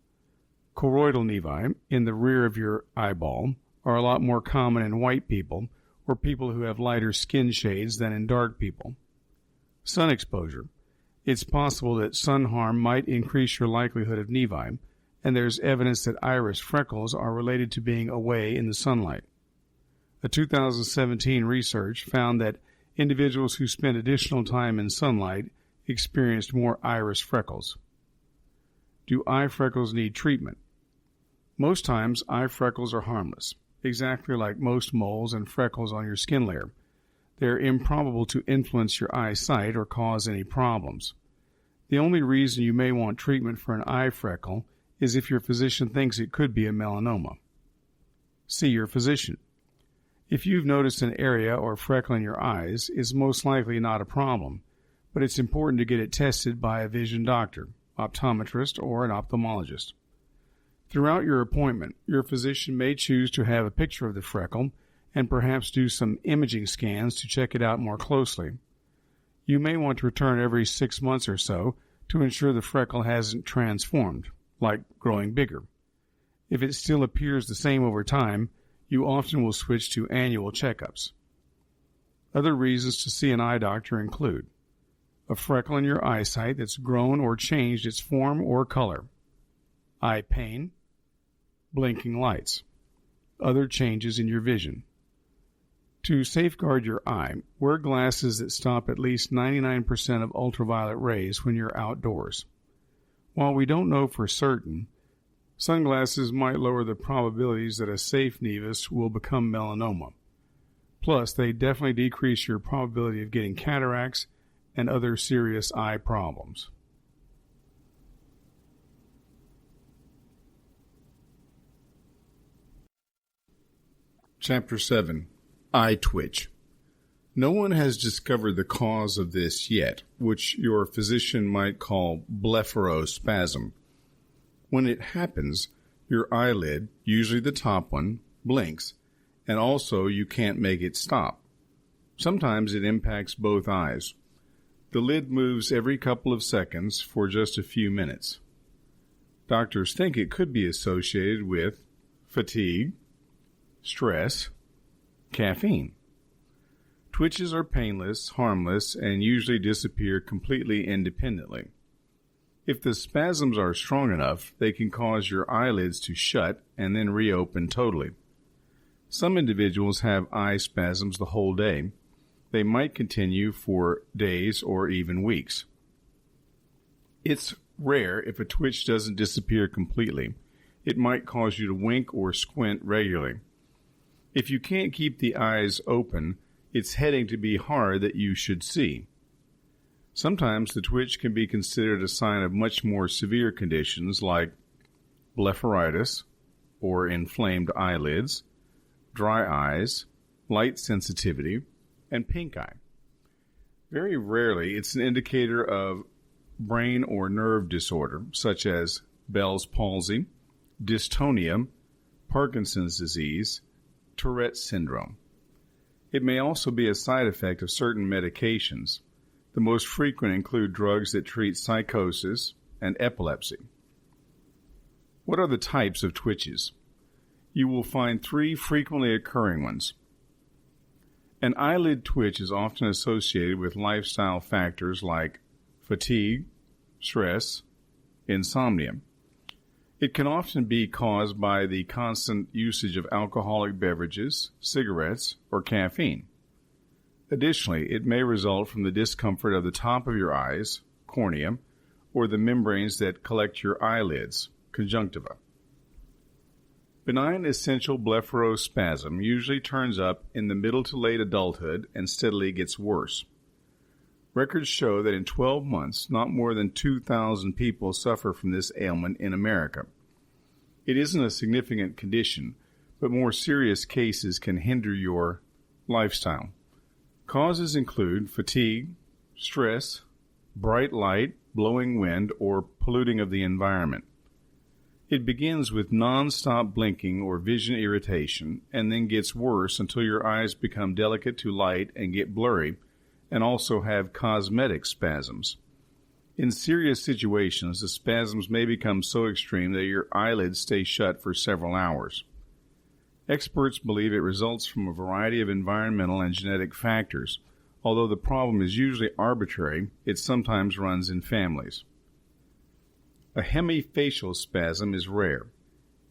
[SPEAKER 2] Choroidal nevi, in the rear of your eyeball, are a lot more common in white people or people who have lighter skin shades than in dark people. Sun exposure. It's possible that sun harm might increase your likelihood of nevi, and there's evidence that iris freckles are related to being away in the sunlight. A 2017 research found that individuals who spent additional time in sunlight experienced more iris freckles. Do eye freckles need treatment? Most times, eye freckles are harmless, exactly like most moles and freckles on your skin layer. They're improbable to influence your eyesight or cause any problems. The only reason you may want treatment for an eye freckle is if your physician thinks it could be a melanoma. See your physician. If you've noticed an area or freckle in your eyes, it's most likely not a problem, but it's important to get it tested by a vision doctor, optometrist, or an ophthalmologist. Throughout your appointment, your physician may choose to have a picture of the freckle and perhaps do some imaging scans to check it out more closely. You may want to return every 6 months or so to ensure the freckle hasn't transformed, like growing bigger. If it still appears the same over time, you often will switch to annual checkups. Other reasons to see an eye doctor include a freckle in your eyesight that's grown or changed its form or color, eye pain, blinking lights, other changes in your vision. To safeguard your eye, wear glasses that stop at least 99% of ultraviolet rays when you're outdoors. While we don't know for certain, sunglasses might lower the probabilities that a safe nevus will become melanoma. Plus, they definitely decrease your probability of getting cataracts and other serious eye problems. Chapter 7. Eye twitch. No one has discovered the cause of this yet, which your physician might call blepharospasm. When it happens, your eyelid, usually the top one, blinks, and also you can't make it stop. Sometimes it impacts both eyes. The lid moves every couple of seconds for just a few minutes. Doctors think it could be associated with fatigue, stress, caffeine. Twitches are painless, harmless, and usually disappear completely independently. If the spasms are strong enough, they can cause your eyelids to shut and then reopen totally. Some individuals have eye spasms the whole day. They might continue for days or even weeks. It's rare if a twitch doesn't disappear completely. It might cause you to wink or squint regularly. If you can't keep the eyes open, it's heading to be hard that you should see. Sometimes the twitch can be considered a sign of much more severe conditions like blepharitis or inflamed eyelids, dry eyes, light sensitivity, and pink eye. Very rarely it's an indicator of brain or nerve disorder such as Bell's palsy, dystonia, Parkinson's disease, Tourette's syndrome. It may also be a side effect of certain medications. The most frequent include drugs that treat psychosis and epilepsy. What are the types of twitches? You will find 3 frequently occurring ones. An eyelid twitch is often associated with lifestyle factors like fatigue, stress, insomnia. It can often be caused by the constant usage of alcoholic beverages, cigarettes, or caffeine. Additionally, it may result from the discomfort of the top of your eyes, cornea, or the membranes that collect your eyelids, conjunctiva. Benign essential blepharospasm usually turns up in the middle to late adulthood and steadily gets worse. Records show that in 12 months, not more than 2,000 people suffer from this ailment in America. It isn't a significant condition, but more serious cases can hinder your lifestyle. Causes include fatigue, stress, bright light, blowing wind, or polluting of the environment. It begins with non-stop blinking or vision irritation and then gets worse until your eyes become delicate to light and get blurry, and also have cosmetic spasms. In serious situations, the spasms may become so extreme that your eyelids stay shut for several hours. Experts believe it results from a variety of environmental and genetic factors. Although the problem is usually arbitrary, it sometimes runs in families. A hemifacial spasm is rare.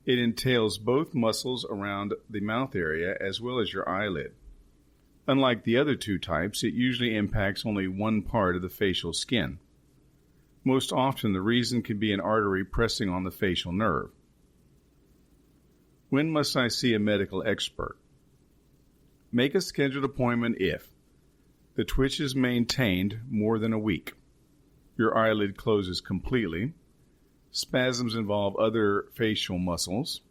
[SPEAKER 2] It entails both muscles around the mouth area as well as your eyelid. Unlike the other 2 types, it usually impacts only one part of the facial skin. Most often, the reason can be an artery pressing on the facial nerve. When must I see a medical expert? Make a scheduled appointment if the twitch is maintained more than a week, your eyelid closes completely, spasms involve other facial muscles,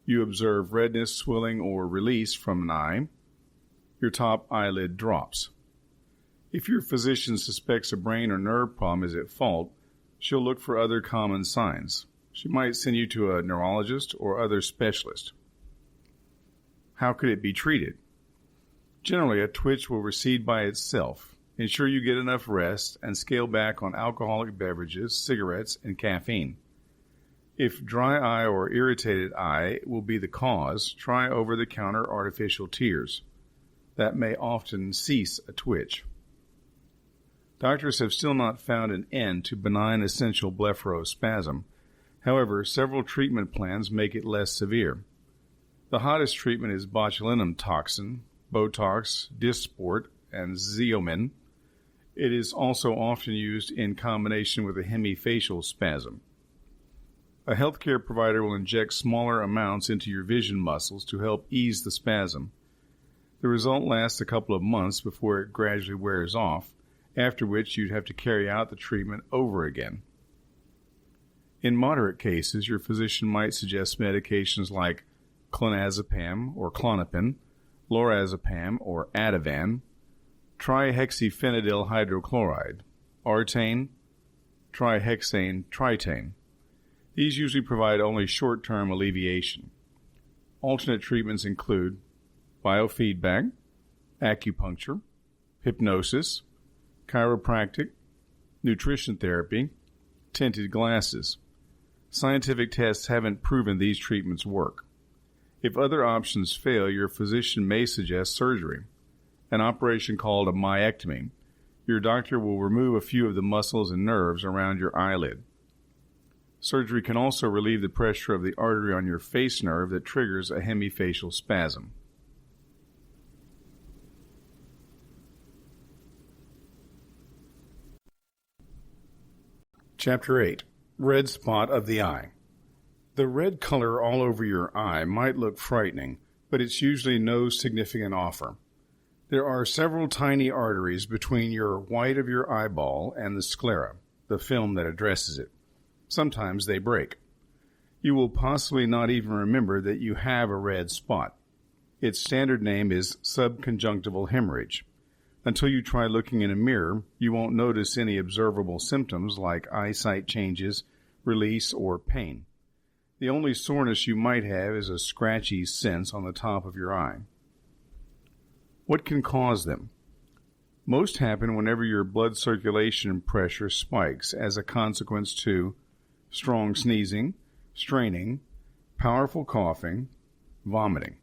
[SPEAKER 2] you observe redness, swelling, or release from an eye, your top eyelid drops. If your physician suspects a brain or nerve problem is at fault, she'll look for other common signs. She might send you to a neurologist or other specialist. How could it be treated? Generally, a twitch will recede by itself. Ensure you get enough rest and scale back on alcoholic beverages, cigarettes, and caffeine. If dry eye or irritated eye will be the cause, try over-the-counter artificial tears. That may often cease a twitch. Doctors have still not found an end to benign essential blepharospasm. However, several treatment plans make it less severe. The hottest treatment is botulinum toxin, Botox, Dysport, and Xeomin. It is also often used in combination with a hemifacial spasm. A healthcare provider will inject smaller amounts into your vision muscles to help ease the spasm. The result lasts a couple of months before it gradually wears off, after which you'd have to carry out the treatment over again. In moderate cases, your physician might suggest medications like clonazepam or Klonopin, lorazepam or Ativan,
[SPEAKER 3] trihexyphenidyl hydrochloride, artane, trihexane, tritane. These usually provide only short-term alleviation. Alternate treatments include biofeedback, acupuncture, hypnosis, chiropractic, nutrition therapy, tinted glasses. Scientific tests haven't proven these treatments work. If other options fail, your physician may suggest surgery, an operation called a myectomy. Your doctor will remove a few of the muscles and nerves around your eyelid. Surgery can also relieve the pressure of the artery on your face nerve that triggers a hemifacial spasm.
[SPEAKER 2] Chapter 8. Red spot of the eye. The red color all over your eye might look frightening, but it's usually no significant offer. There are several tiny arteries between your white of your eyeball and the sclera, the film that addresses it. Sometimes they break. You will possibly not even remember that you have a red spot. Its standard name is subconjunctival hemorrhage. Until you try looking in a mirror, you won't notice any observable symptoms like eyesight changes, release, or pain. The only soreness you might have is a scratchy sense on the top of your eye. What can cause them? Most happen whenever your blood circulation pressure spikes as a consequence to strong sneezing, straining, powerful coughing, vomiting.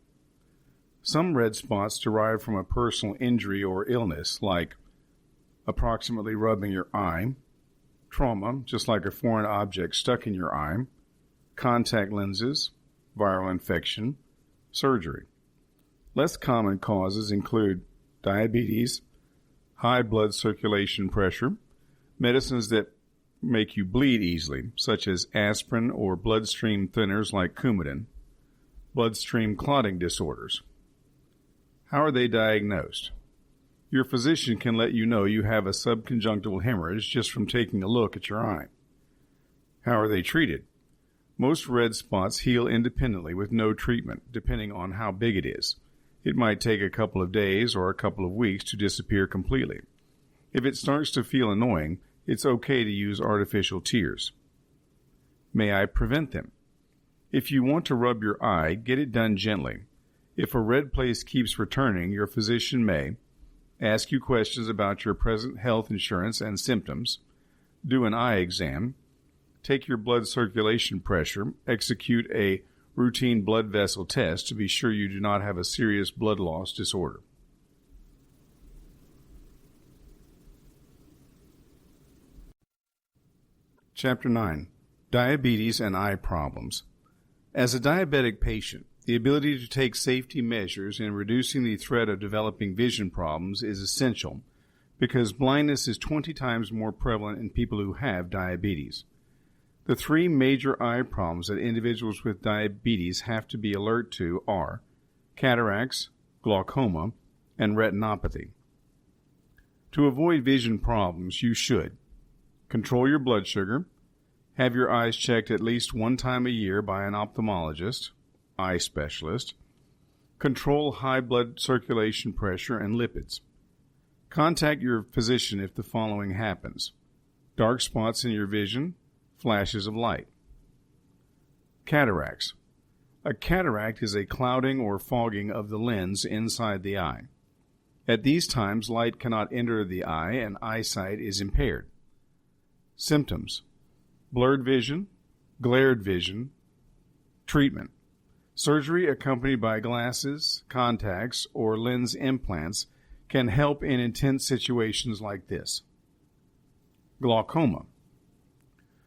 [SPEAKER 2] Some red spots derive from a personal injury or illness, like approximately rubbing your eye, trauma, just like a foreign object stuck in your eye, contact lenses, viral infection, surgery. Less common causes include diabetes, high blood circulation pressure, medicines that make you bleed easily, such as aspirin or bloodstream thinners like Coumadin, bloodstream clotting disorders. How are they diagnosed? Your physician can let you know you have a subconjunctival hemorrhage just from taking a look at your eye. How are they treated? Most red spots heal independently with no treatment, depending on how big it is. It might take a couple of days or a couple of weeks to disappear completely. If it starts to feel annoying, it's okay to use artificial tears. May I prevent them? If you want to rub your eye, get it done gently. If a red place keeps returning, your physician may ask you questions about your present health insurance and symptoms, do an eye exam, take your blood circulation pressure, execute a routine blood vessel test to be sure you do not have a serious blood loss disorder. Chapter 9. Diabetes and Eye Problems. As a diabetic patient, the ability to take safety measures in reducing the threat of developing vision problems is essential because blindness is 20 times more prevalent in people who have diabetes. The three major eye problems that individuals with diabetes have to be alert to are cataracts, glaucoma, and retinopathy. To avoid vision problems, you should control your blood sugar, have your eyes checked at least one time a year by an ophthalmologist, eye specialist, control high blood circulation pressure and lipids. Contact your physician if the following happens: dark spots in your vision, flashes of light. Cataracts. A cataract is a clouding or fogging of the lens inside the eye. At these times, light cannot enter the eye and eyesight is impaired. Symptoms: blurred vision, glared vision. Treatment: surgery accompanied by glasses, contacts, or lens implants can help in intense situations like this. Glaucoma.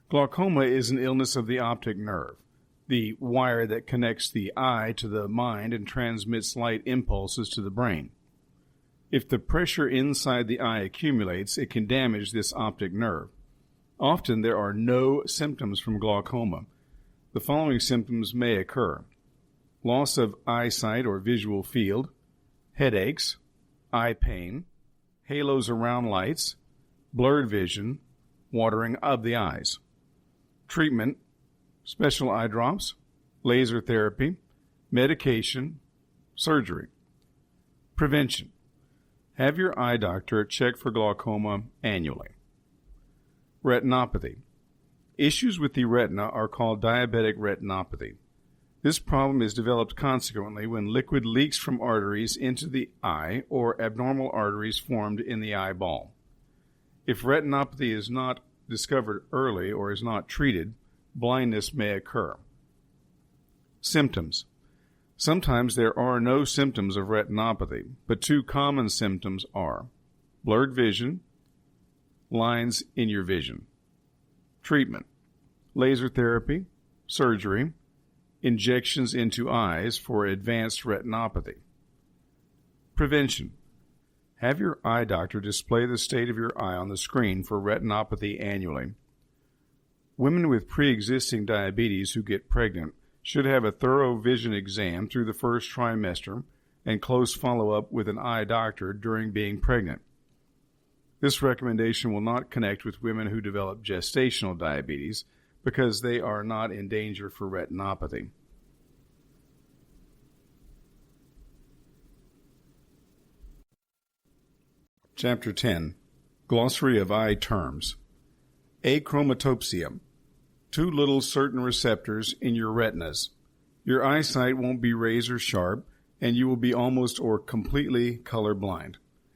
[SPEAKER 2] Glaucoma is an illness of the optic nerve, the wire that connects the eye to the mind and transmits light impulses to the brain. If the pressure inside the eye accumulates, it can damage this optic nerve. Often there are no symptoms from glaucoma. The following symptoms may occur: loss of eyesight or visual field, headaches, eye pain, halos around lights, blurred vision, watering of the eyes. Treatment: special eye drops, laser therapy, medication, surgery. Prevention:
[SPEAKER 3] Have your eye doctor check for glaucoma annually. Retinopathy. Issues with the retina are called diabetic retinopathy. This problem is developed consequently when liquid leaks from arteries into the eye or abnormal arteries formed in the eyeball. If retinopathy is not discovered early or is not treated, blindness may occur. Symptoms. Sometimes there are no symptoms of retinopathy, but two common symptoms are blurred vision, lines in your vision. Treatment. Laser therapy, surgery, injections into eyes for advanced retinopathy. Prevention. Have your eye doctor display the state of your eye on the screen for retinopathy annually. Women with pre-existing diabetes who get pregnant should have a thorough vision exam through the first trimester and close follow-up with an eye doctor during being pregnant. This recommendation will not connect with women who develop gestational diabetes because they are not in danger for retinopathy. Chapter 10. Glossary of Eye Terms. Achromatopsia. Too little certain receptors in your retinas. Your eyesight won't be razor sharp, and you will be almost or completely colorblind.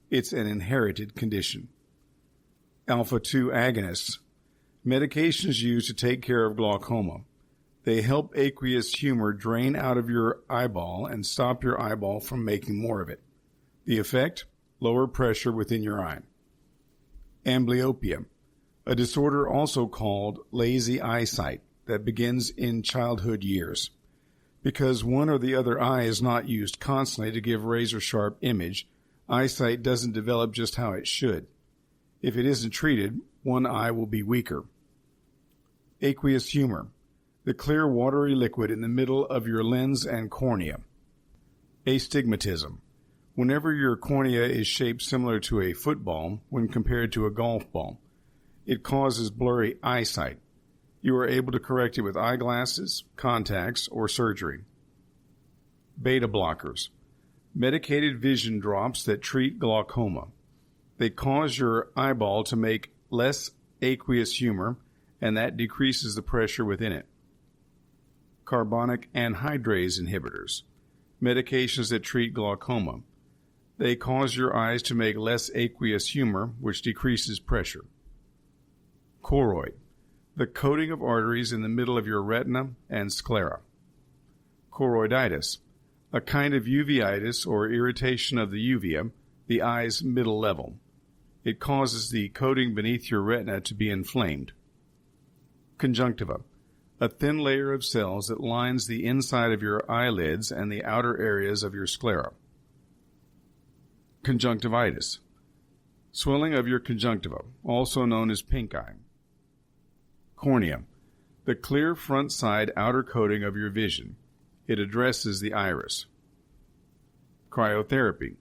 [SPEAKER 3] It's an inherited condition. Alpha-2 agonists. Medications used to take care of glaucoma. They help aqueous humor drain out of your eyeball and stop your eyeball from making more of it. The effect? Lower pressure within your eye. Amblyopia, a disorder also called lazy eyesight that begins in childhood years. Because one or the other eye is not used constantly to give razor-sharp image, eyesight doesn't develop just how it should. If it isn't treated, one eye will be weaker. Aqueous humor, the clear watery liquid in the middle of your lens and cornea. Astigmatism, whenever your cornea is shaped similar to a football when compared to a golf ball. It causes blurry eyesight. You are able to correct it with eyeglasses, contacts, or surgery. Beta blockers, medicated vision drops that treat glaucoma. They cause your eyeball to make less aqueous humor, and that decreases the pressure within it. Carbonic anhydrase inhibitors, medications that treat glaucoma. They cause your eyes to make less aqueous humor, which decreases pressure. Choroid, the coating of arteries in the middle of your retina and sclera. Choroiditis, a kind of uveitis or irritation of the uvea, the eye's middle level. It causes the coating beneath your retina to be inflamed. Conjunctiva, a thin layer of cells that lines the inside of your eyelids and the outer areas of your sclera. Conjunctivitis, swelling of your conjunctiva, also known as pink eye. Cornea, the clear front side outer coating of your vision. It addresses the iris. Cryotherapy,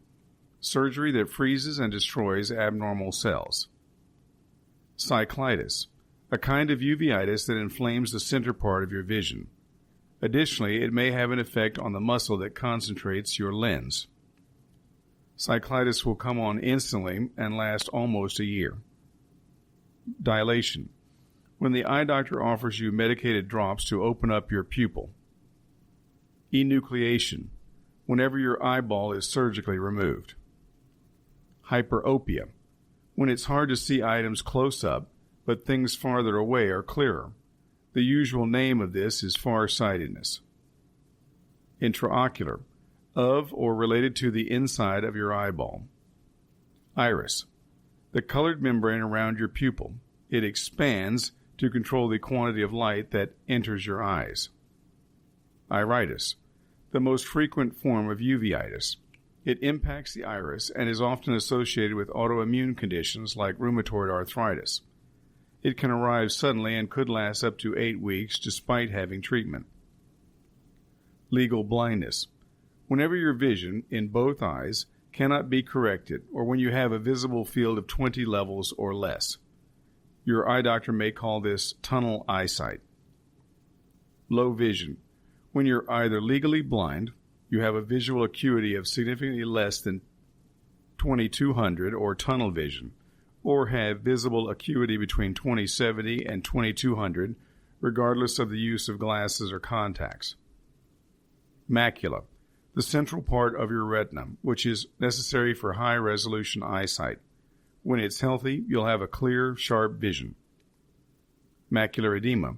[SPEAKER 3] surgery that freezes and destroys abnormal cells. Cyclitis, a kind of uveitis that inflames the center part of your vision. Additionally, it may have an effect on the muscle that concentrates your lens. Cyclitis will come on instantly and last almost a year. Dilation, when the eye doctor offers you medicated drops to open up your pupil. Enucleation, whenever your eyeball is surgically removed. Hyperopia, when it's hard to see items close up, but things farther away are clearer. The usual name of this is farsightedness. Intraocular, of or related to the inside of your eyeball. Iris, the colored membrane around your pupil. It expands to control the quantity of light that enters your eyes. Iritis, the most frequent form of uveitis. It impacts the iris and is often associated with autoimmune conditions like rheumatoid arthritis. It can arrive suddenly and could last up to 8 weeks despite having treatment. Legal blindness, whenever your vision in both eyes cannot be corrected or when you have a visible field of 20 levels or less. Your eye doctor may call this tunnel eyesight. Low vision, when you're either legally blind, you have a visual acuity of significantly less than 20/200 or tunnel vision, or have visible acuity between 20/70 and 20/200, regardless of the use of glasses or contacts. Macula, the central part of your retina, which is necessary for high-resolution eyesight. When it's healthy, you'll have a clear, sharp vision. Macular edema,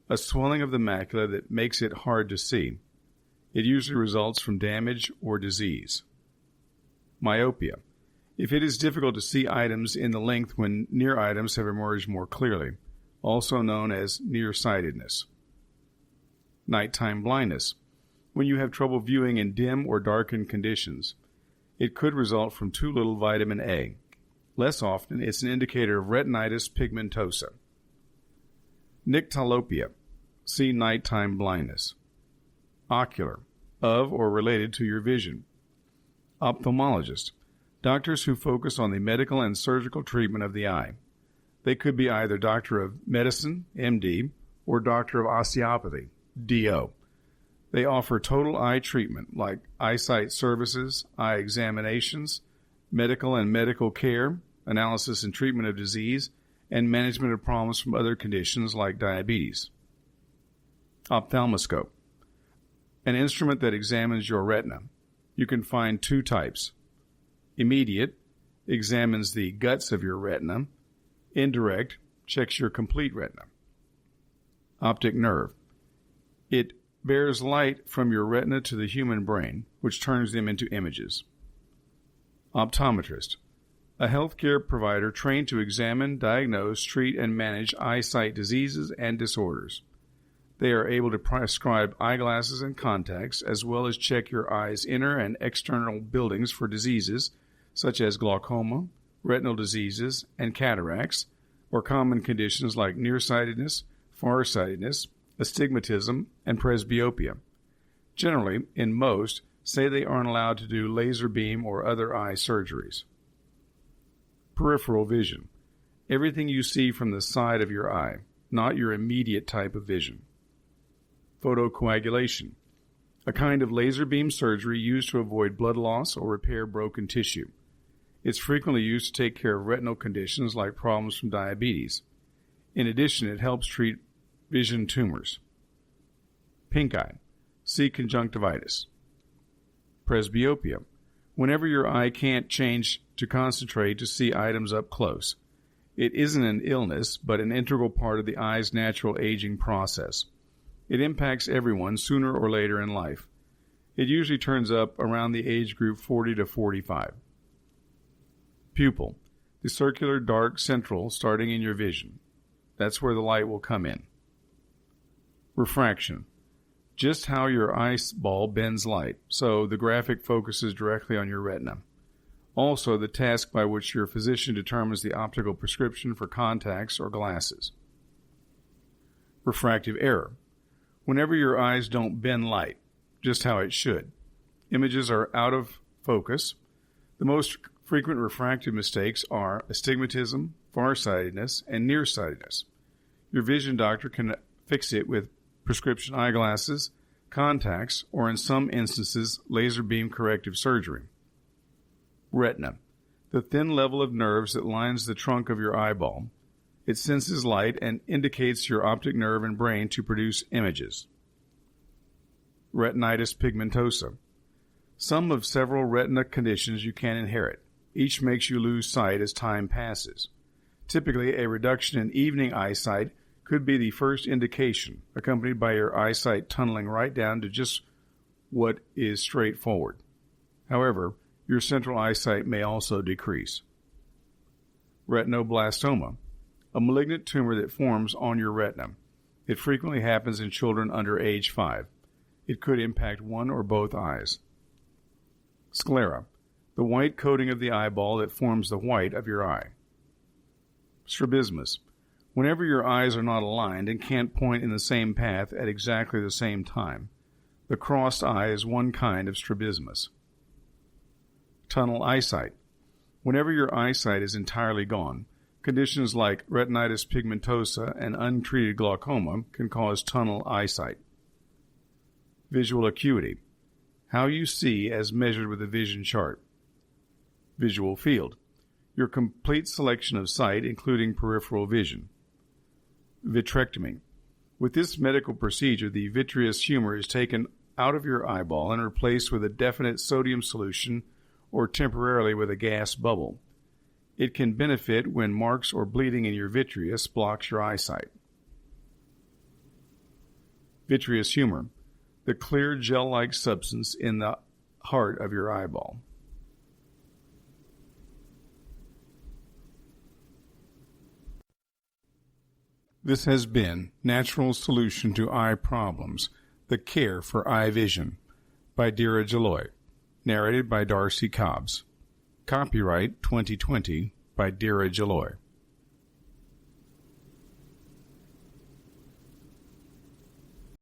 [SPEAKER 3] a swelling of the macula that makes it hard to see. It usually results from damage or disease. Myopia, if it is difficult to see items in the length when near items have emerged more clearly, also known as nearsightedness. Nighttime blindness, when you have trouble viewing in dim or darkened conditions. It could result from too little vitamin A. Less often, it's an indicator of retinitis pigmentosa. Nyctalopia, see nighttime blindness. Ocular, of or related to your vision. Ophthalmologist, doctors who focus on the medical and surgical treatment of the eye. They could be either doctor of medicine, MD, or doctor of osteopathy, DO. They offer total eye treatment like eyesight services, eye examinations, medical and medical care, analysis and treatment of disease, and management of problems from other conditions like diabetes. Ophthalmoscope, an instrument that examines your retina. You can find two types. Immediate, examines the guts of your retina. Indirect, checks your complete retina. Optic nerve, it bears light from your retina to the human brain, which turns them into images. Optometrist, a healthcare provider trained to examine, diagnose, treat, and manage eyesight diseases and disorders. They are able to prescribe eyeglasses and contacts, as well as check your eye's inner and external buildings for diseases such as glaucoma, retinal diseases, and cataracts, or common conditions like nearsightedness, farsightedness, astigmatism, and presbyopia. Generally, in most, say they aren't allowed to do laser beam or other eye surgeries. Peripheral vision, everything you see from the side of your eye, not your immediate type of vision. Photocoagulation, a kind of laser beam surgery used to avoid blood loss or repair broken tissue. It's frequently used to take care of retinal conditions like problems from diabetes. In addition, it helps treat vision tumors. Pink eye, see conjunctivitis. Presbyopia, whenever your eye can't change to concentrate to see items up close. It isn't an illness, but an integral part of the eye's natural aging process. It impacts everyone sooner or later in life. It usually turns up around the age group 40 to 45. Pupil, the circular dark central starting in your vision. That's where the light will come in. Refraction, just how your eyeball bends light, so the graphic focuses directly on your retina. Also, the task by which your physician determines the optical prescription for contacts or glasses. Refractive error, whenever your eyes don't bend light, just how it should. Images are out of focus. The most frequent refractive mistakes are astigmatism, farsightedness, and nearsightedness. Your vision doctor can fix it with prescription eyeglasses, contacts, or in some instances, laser beam corrective surgery. Retina, the thin level of nerves that lines the trunk of your eyeball. It senses light and indicates your optic nerve and brain to produce images. Retinitis pigmentosa, some of several retina conditions you can inherit. Each makes you lose sight as time passes. Typically, a reduction in evening eyesight could be the first indication, accompanied by your eyesight tunneling right down to just what is straightforward. However, your central eyesight may also decrease. Retinoblastoma, a malignant tumor that forms on your retina. It frequently happens in children under age 5. It could impact one or both eyes. Sclera, the white coating of the eyeball that forms the white of your eye. Strabismus, whenever your eyes are not aligned and can't point in the same path at exactly the same time. The crossed eye is one kind of strabismus. Tunnel eyesight, whenever your eyesight is entirely gone. Conditions like retinitis pigmentosa and untreated glaucoma can cause tunnel eyesight. Visual acuity, how you see as measured with a vision chart. visual field. Your complete selection of sight, including peripheral vision. Vitrectomy. With this medical procedure, the vitreous humor is taken out of your eyeball and replaced with a definite sodium solution or temporarily with a gas bubble. It can benefit when marks or bleeding in your vitreous blocks your eyesight. Vitreous humor, the clear gel-like substance in the heart of your eyeball.
[SPEAKER 2] This has been Natural Solution to Eye Problems, The Care for Eye Vision, by Deirah Jelloy, narrated by Darcy Cobbs. Copyright 2020 by Deirah Jelloy.